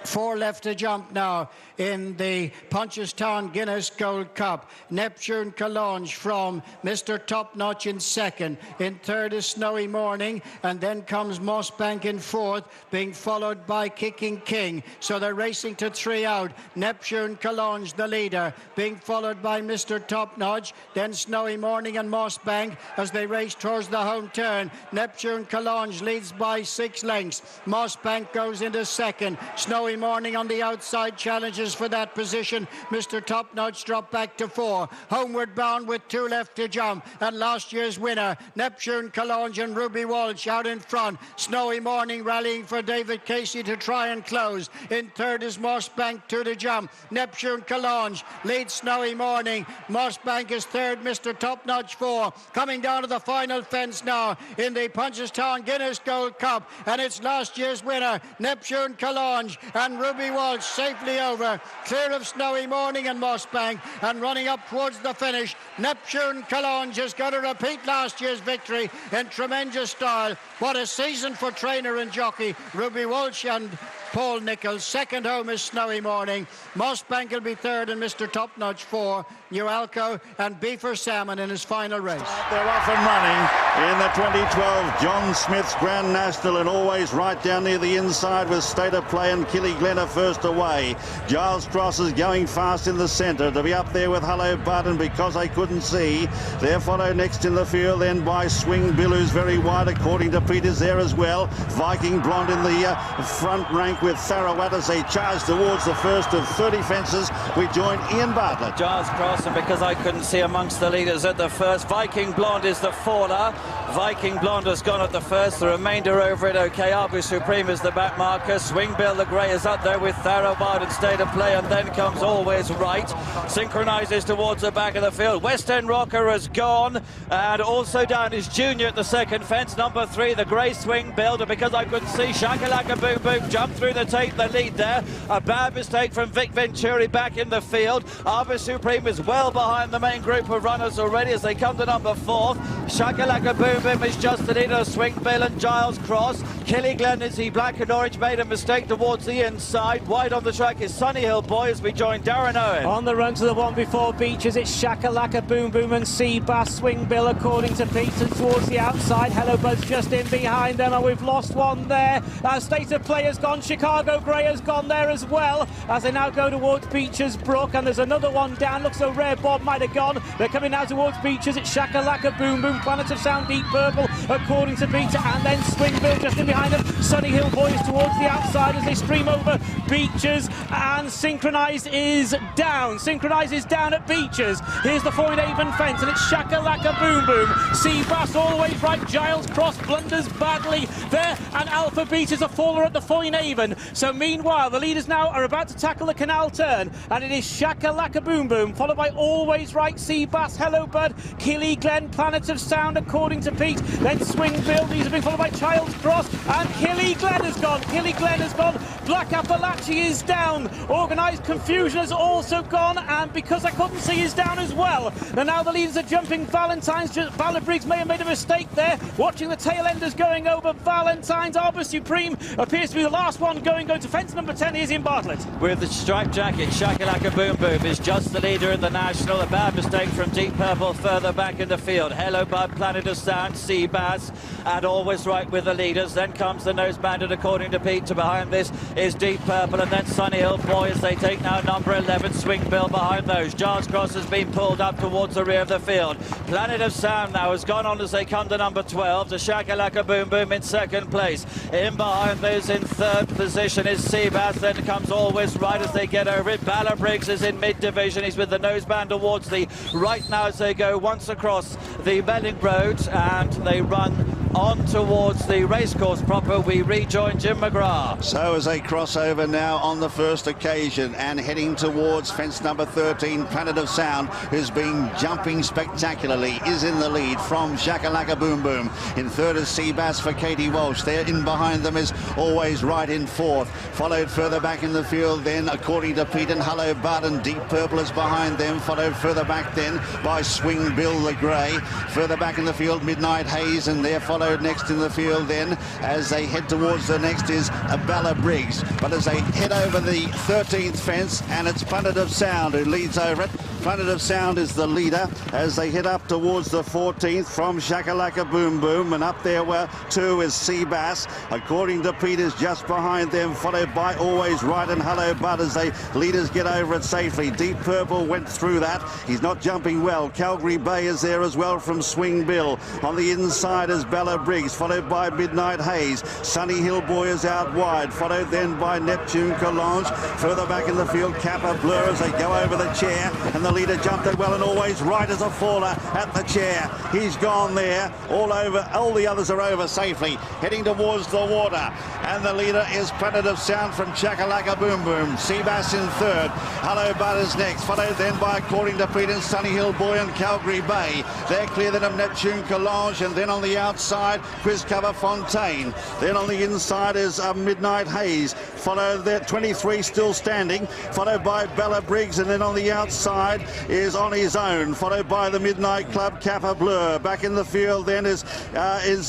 4 left to jump now in the Punchestown Guinness Gold Cup. Neptune Cologne from Mr. Top Notch in second. In third is Snowy Morning, and then comes Moss Bank in fourth, being followed by Kicking King. So they're racing to 3 out. Neptune Cologne the leader, being followed by Mr. Top Notch, then Snowy Morning and Moss Bank as they race towards the home turn. Neptune Cologne leads by 6 lengths. Moss Bank goes into second. Snowy Morning on the outside challenges for that position. Mr. Top Notch dropped back to 4. Homeward bound with 2 left to jump. And last year's winner, Neptune Cologne and Ruby Walsh out in front. Snowy Morning rallying for David Casey to try and close. In third is Moss Bank, 2 to jump. Neptune Cologne leads Snowy Morning. Moss Bank is third, Mr. Top Notch 4. Coming down to the final fence now in the Punchestown Guinness Gold Cup. And it's last year's winner, Neptune Cologne, and Ruby Walsh safely over, clear of Snowy Morning and Moss Bank, and running up towards the finish. Neptune Cologne has got to repeat last year's victory in tremendous style. What a season for trainer and jockey Ruby Walsh and Paul Nichols. Second home is Snowy Morning. Moss Bank will be third, and Mr. Top Notch 4. New Alco and Beaver Salmon in his final race. They're off and running in the 2012 John Smith's Grand National, and always right down near the inside with State of Play and Killiglenna first away. Giles Cross is going fast in the centre to be up there with Hello Button because they couldn't see. They're followed next in the field then by Swing Bill, who's very wide according to Peters there as well. Viking Blonde in the front rank with Tharawat as they charge towards the first of 30 fences. We join Ian Bartlett. Giles Cross, and because I couldn't see amongst the leaders at the first, Viking Blonde is the faller. Viking Blonde has gone at the first, the remainder over it okay. Arbu Supreme is the back marker. Swing Bill the Grey is up there with Tharawat and State of Play, and then comes Always Right. Synchronises towards the back of the field. West End Rocker has gone, and also down is Junior at the second fence. Number 3, the Grey Swing Bill, and because I couldn't see, Shakalaka Boom Boom jumped through the take the lead there. A bad mistake from Vic Venturi back in the field. Arbu Supreme is well behind the main group of runners already as they come to number 4. Shakalaka Boom Boom is just the leader of Swing Bill and Giles Cross. Killiglenna is the black and orange, made a mistake towards the inside. Wide on the track is Sunny Hill Boy as we join Darren Owen. On the run to the one before Beaches, it's Shakalaka Boom Boom and Sea Bass. Swing Bill according to Peter towards the outside. Hello Buzz just in behind them, and we've lost one there. State of Play has gone. Chicago Grey has gone there as well as they now go towards Beaches Brook, and there's another one down. Looks so Rare Bob might have gone. They're coming now towards Beaches. It's Shakalaka Boom Boom, Planet of Sound, Deep Purple according to Peter, and then Swing Bill just in behind them. Sunny Hill Boys towards the outside as they stream over Beeches, and Synchronised is down. Synchronised is down at Beeches. Here's the Foynaven fence, and it's Shakalaka Boom Boom. Seabass always right. Giles Cross blunders badly there, and Alpha Beat is a faller at the Foynaven. So meanwhile, the leaders now are about to tackle the canal turn, and it is Shakalaka Boom Boom, followed by Always Right, Seabass, Hello Bud, Killy Glen, Planet of Sound according to Pete, then Swing Bill. These have been followed by Child's Cross, and Killy Glen has gone. Killy Glen has gone. Black Appalachie is down. Organised Confusion has also gone, and Because I Couldn't See is down as well. And now the leaders are jumping. Valentine's, Ballard Briggs may have made a mistake there. Watching the tail enders going over. Valentine's, Arbor Supreme appears to be the last one going to fence number 10. Is in Bartlett. With the striped jacket, Shakalaka Boom Boom is just the leader in the National. A bad mistake from Deep Purple further back in the field. Hello Bud, Planet of Sound, Seabass, and Always Right with the leaders. Then comes the Nose Bandit according to Peter. Behind this is Deep Purple, and then Sunny Hill Boys. They take now number 11, Swing Bill behind those. Giles Cross has been pulled up towards the rear of the field. Planet of Sound now has gone on as they come to number 12. To Shakalaka Boom Boom in second place. In behind those in third position is Seabass. Then comes Always Right as they get over it. Ballard Briggs is in mid-division. He's with the noseband towards the right now as they go once across the Belling Road, and they run on towards the racecourse proper. We rejoin Jim McGrath. So as they cross over now on the first occasion and heading towards fence number 13, Planet of Sound, who's been jumping spectacularly, is in the lead from Shakalaka Boom Boom. In third is Seabass for Katie Walsh. There in behind them is Always Right in fourth. Followed further back in the field then, according to Pete, and Hello Bud, and Deep Purple is behind them. Followed further back then by Swing Bill the Grey. Further back in the field, Midnight Haze, and they're followed next in the field then as they head towards the next is Bella Briggs. But as they head over the 13th fence, and it's Planet of Sound who leads over it. Planet of Sound is the leader as they head up towards the 14th from Shakalaka Boom Boom, and up there too is Seabass. According to Peters, just behind them, followed by Always Right and Hello Bud as they leaders get over it safely. Deep Purple went through that. He's not jumping well. Calgary Bay is there as well from Swing Bill. On the inside is Bella Briggs, followed by Midnight Haze. Sunny Hill Boy is out wide, followed then by Neptune Collonge. Further back in the field, Kappa Blur as they go over the chair, and the leader jumped it well, and Always Right as a faller at the chair. He's gone there. All over. All the others are over safely, heading towards the water. And the leader is Planet of Sound from Shakalaka Boom Boom. Seabass in third. Hello Bud is next, followed then by, according to Peter, Sunny Hill Boy and Calgary Bay. They're clear then of Neptune Collonge, and then on the outside, Quiz Cover Fontaine. Then on the inside is Midnight Haze. Followed there, 23 still standing, followed by Bella Briggs, and then on the outside is On His Own, followed by the Midnight Club, Kappa Blur. Back in the field then is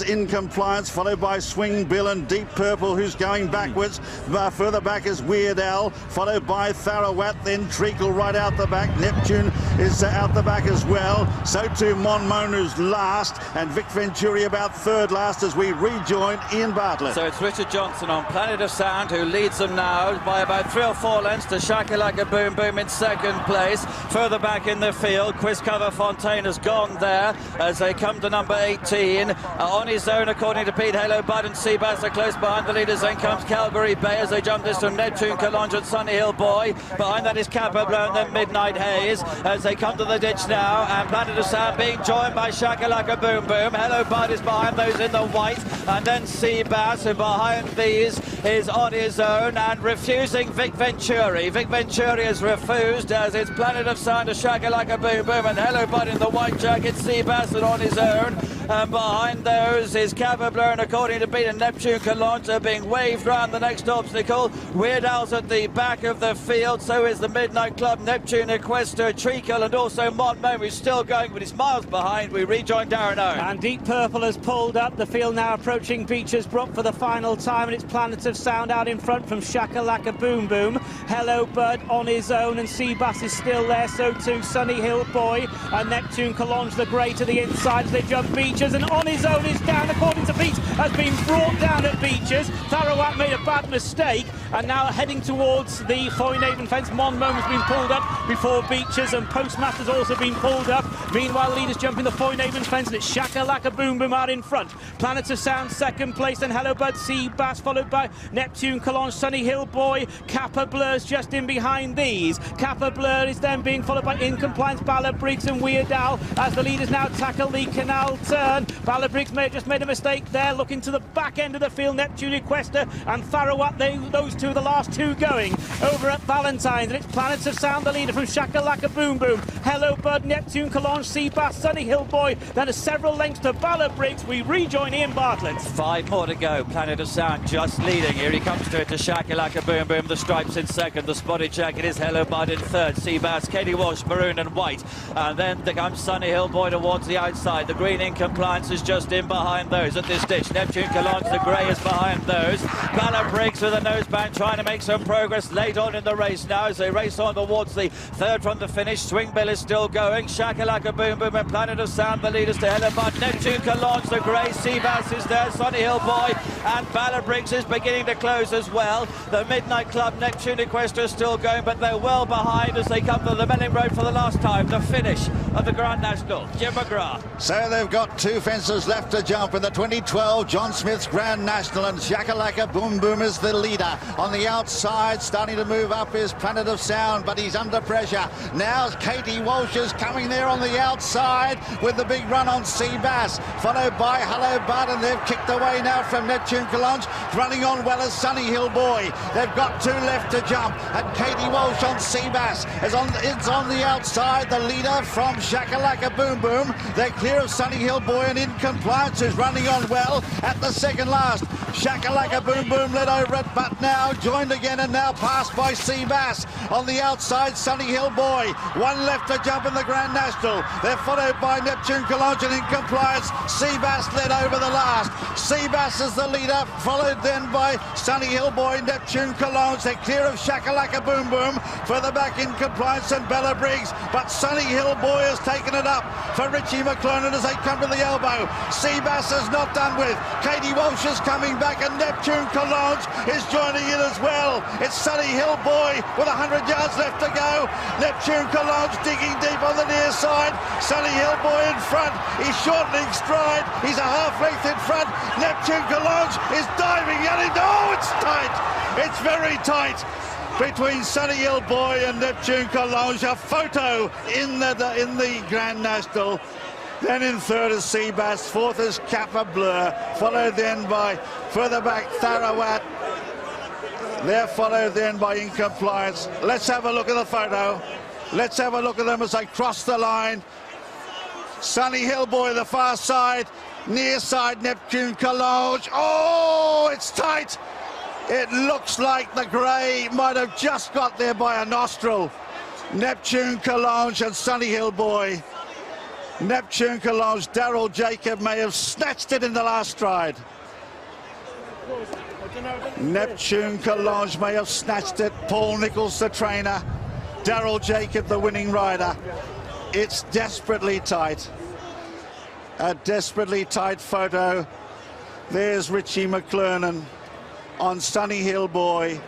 In Compliance, followed by Swing Bill and Deep Purple, who's going backwards. Further back is Weird Al, followed by Tharawat, then Treacle right out the back. Neptune is out the back as well. So too Mon Monu's last, and Vic Venturi about third last as we rejoin Ian Bartlett. So it's Richard Johnson on Planet of Sound who leads them now by about 3 or 4 lengths to Shakalaka Boom Boom in second place. Further back in the field, Quiz Cover Fontaine has gone there as they come to number 18. On His Own, according to Pete, Halo Bud and Seabass are close behind the leaders. Then comes Calgary Bay as they jump this from Neptune Collonge and Sunny Hill Boy. Behind that is Kappa Blur and then Midnight Haze as they come to the ditch now. And Planet of Sound being joined by Shakalaka Boom Boom. Hello Bud is behind those in the white, and then Seabass, and behind these is On His Own and refusing Vic Venturi. Vic Venturi has refused as it's Planet of Sound to Shakalaka Boom Boom, and Hello Bud in the white jacket, Seabass and On His Own. And behind those is Kappa Blur, and according to Pete and Neptune Collonge are being waved round the next obstacle. Weird Al's at the back of the field, so is the Midnight Club, Neptune, Equester, Treacle, and also Mon Monu's still going, but he's miles behind. We rejoin Darren Owen. And Deep Purple has pulled up. The field now approaching Beecher's Brook for the final time, and it's Planet of Sound out in front from Shakalaka Boom Boom. Hello Bud On His Own, and Seabass is still there, so too Sunny Hill Boy, and Neptune Collonge the Grey to the inside as they jump Beecher's, and On His Own is down, according to Pete, has been brought down at Beecher's. Tharawat made a bad mistake, and now heading towards the Foynaven fence. Mon Monu's been pulled up before Beecher's, and Postmaster's also been pulled up. Meanwhile, the leaders jumping the Foynhaven fence, and it's Shakalaka Boom Boom out in front. Planet of Sound second place, then Hello Bud, Sea Bass, followed by Neptune, Collonges, Sunny Hill Boy, Kappa Blur's just in behind these. Kappa Blur is then being followed by In Compliance, Ballard Briggs and Weird Al as the leaders now tackle the canal turn. Ballard Briggs may have just made a mistake there, looking to the back end of the field. Neptune, Equester and Tharawat, those two are the last two going over at Valentine's, and it's Planets of Sound, the leader from Shakalaka Boom Boom. Hello Bud, Neptune, Collonges, Sea Bass, Sunny Hill Boy, then a several lengths to Ballard Briggs. We rejoin Ian Bartlett. 5 more to go. Planet of Sound just leading. Here he comes to it to Shakalaka Boom Boom. The stripes in second. The spotted jacket is Hello Bud in third. Sea Bass, Katie Walsh, maroon and white. And then comes Sunny Hill Boy towards the outside. The green In Compliance is just in behind those at this ditch. Neptune, Collonges, the grey is behind those. Ballard Briggs with a noseband trying to make some progress late on in the race now as they race on towards the third from the finish. Swingbill is still going. Shakalaka Boom Boom and Planet of Sound, the leaders to Hello Bud. Neptune, Collonges, the grey. Sea Bass is there. Sunny Hill Boy and Ballard Briggs is beginning to close as well. The Midnight Club, Neptune, Equester still going, but they're well behind as they come to the Melling Road for the last time. The finish of the Grand National. Jim McGrath. So they've got 2 fences left to jump in the 2012 John Smith's Grand National, and Shakalaka Boom Boom is the leader. On the outside, starting to move up is Planet of Sound, but he's under pressure. Now Katie Walsh is coming there on the outside with the big run on Sea Bass, followed by Hello Bud, and they've kicked away now from Neptune, Collonges, running on well as Sunny Hill Boy. They've got 2 left to jump, and Katie Walsh on Sea Bass is on the outside, the leader from Shakalaka Boom Boom. They're clear of Sunny Hill Boy, and In Compliance is running on well at the second last. Shakalaka Boom Boom led over it, but now joined again and now passed by Sea Bass. On the outside, Sunny Hill Boy. 1 left to jump in the Grand National. They're followed by Neptune, Collonges and In Compliance. Sea Bass led over the last. Sea Bass is the leader, followed then by Sunny Hill Boy, Neptune, Collonges. They're clear of Shakalaka Boom Boom. Further back In Compliance and Bella Briggs, but Sunny Hill Boy has taken it up for Richie McClernand as they come to the elbow. Sea Bass is not done with. Katie Walsh is coming back, and Neptune, Collonges is joining in as well. It's Sunny Hill Boy with 100 yards left to go. Neptune, Collonges digging deep on the near side. Sunny Hill Boy in front. He's shortening stride. He's a half length in front. Neptune, Collonges is diving at it. Oh, it's tight. It's very tight between Sunny Hill Boy and Neptune, Collonges. A photo in the Grand National. Then in third is Sea Bass, fourth is Kappa Blur, followed then by further back Tharawat. They're followed then by In Compliance. Let's have a look at the photo. Let's have a look at them as they cross the line. Sunny Hill Boy, the far side, near side Neptune, Collonges. Oh, it's tight. It looks like the grey might have just got there by a nostril. Neptune, Collonges and Sunny Hill Boy. Neptune, Collonges, Daryl Jacob may have snatched it in the last stride. Neptune, Collonges may have snatched it. Paul Nicholls, the trainer. Daryl Jacob, the winning rider. It's desperately tight. A desperately tight photo. There's Richie McClernand on Sunny Hill Boy.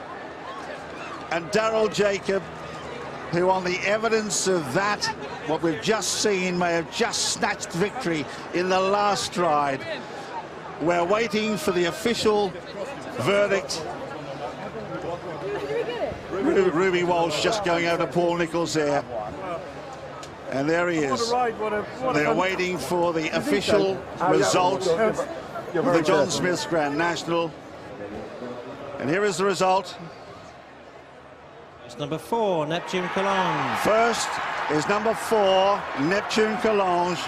And Daryl Jacob, who on the evidence of that, what we've just seen, may have just snatched victory in the last stride. We're waiting for the official verdict. Ruby Walsh just going over Paul Nicholls there. And there he is. They're waiting for the official result of the John Smith's Grand National. And here is the result. It's number 4, Neptune, Collonges. First is number 4, Neptune, Collonges,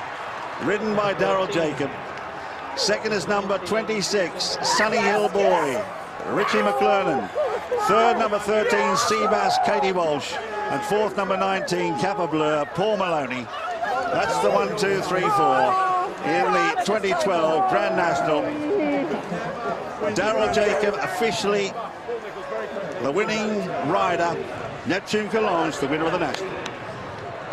ridden by Daryl Jacob. Second is number 26, Sunny Hill Boy, Richie McClernand. Third, number 13, Sea Bass, Katie Walsh. And fourth, number 19, Kappa Blur, Paul Maloney. That's the 1, 2, 3, 4 in the 2012 Grand National. Daryl Jacob officially the winning rider. Neptune, Collonges, the winner of the National.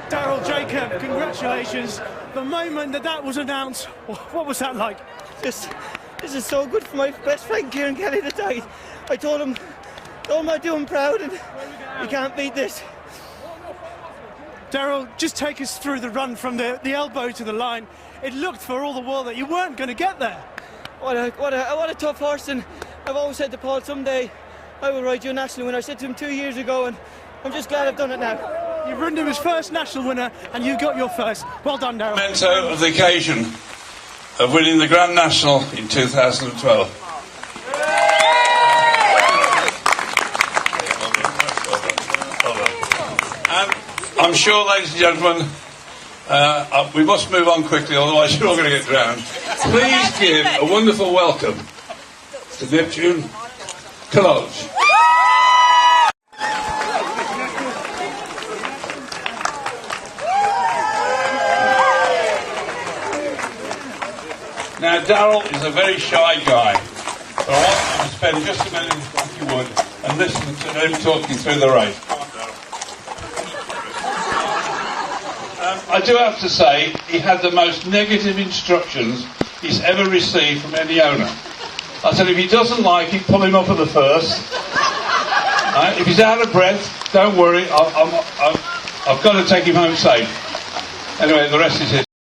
Daryl Jacob, congratulations. The moment that was announced, what was that like? This is so good for my best friend Kieran Kelly that died. I told him I do him proud, and you can't beat this. Daryl, just take us through the run from the elbow to the line. It looked for all the world that you weren't going to get there. What a tough horse, and I've always said to Paul, someday I will ride you a national winner. I said to him 2 years ago, and I'm just glad I've done it now. You've ridden him his first national winner, and you got your first. Well done, Daryl. Memento of the occasion of winning the Grand National in 2012. And I'm sure, ladies and gentlemen, we must move on quickly, otherwise you're all going to get drowned. Please give a wonderful welcome to Neptune Collage. Now, Daryl is a very shy guy, but I want you to spend just a minute, if you would, and listen to him talking through the race. I do have to say, he had the most negative instructions he's ever received from any owner. I said, if he doesn't like it, pull him up at the first. Right? If he's out of breath, don't worry, I've got to take him home safe. Anyway, the rest is history.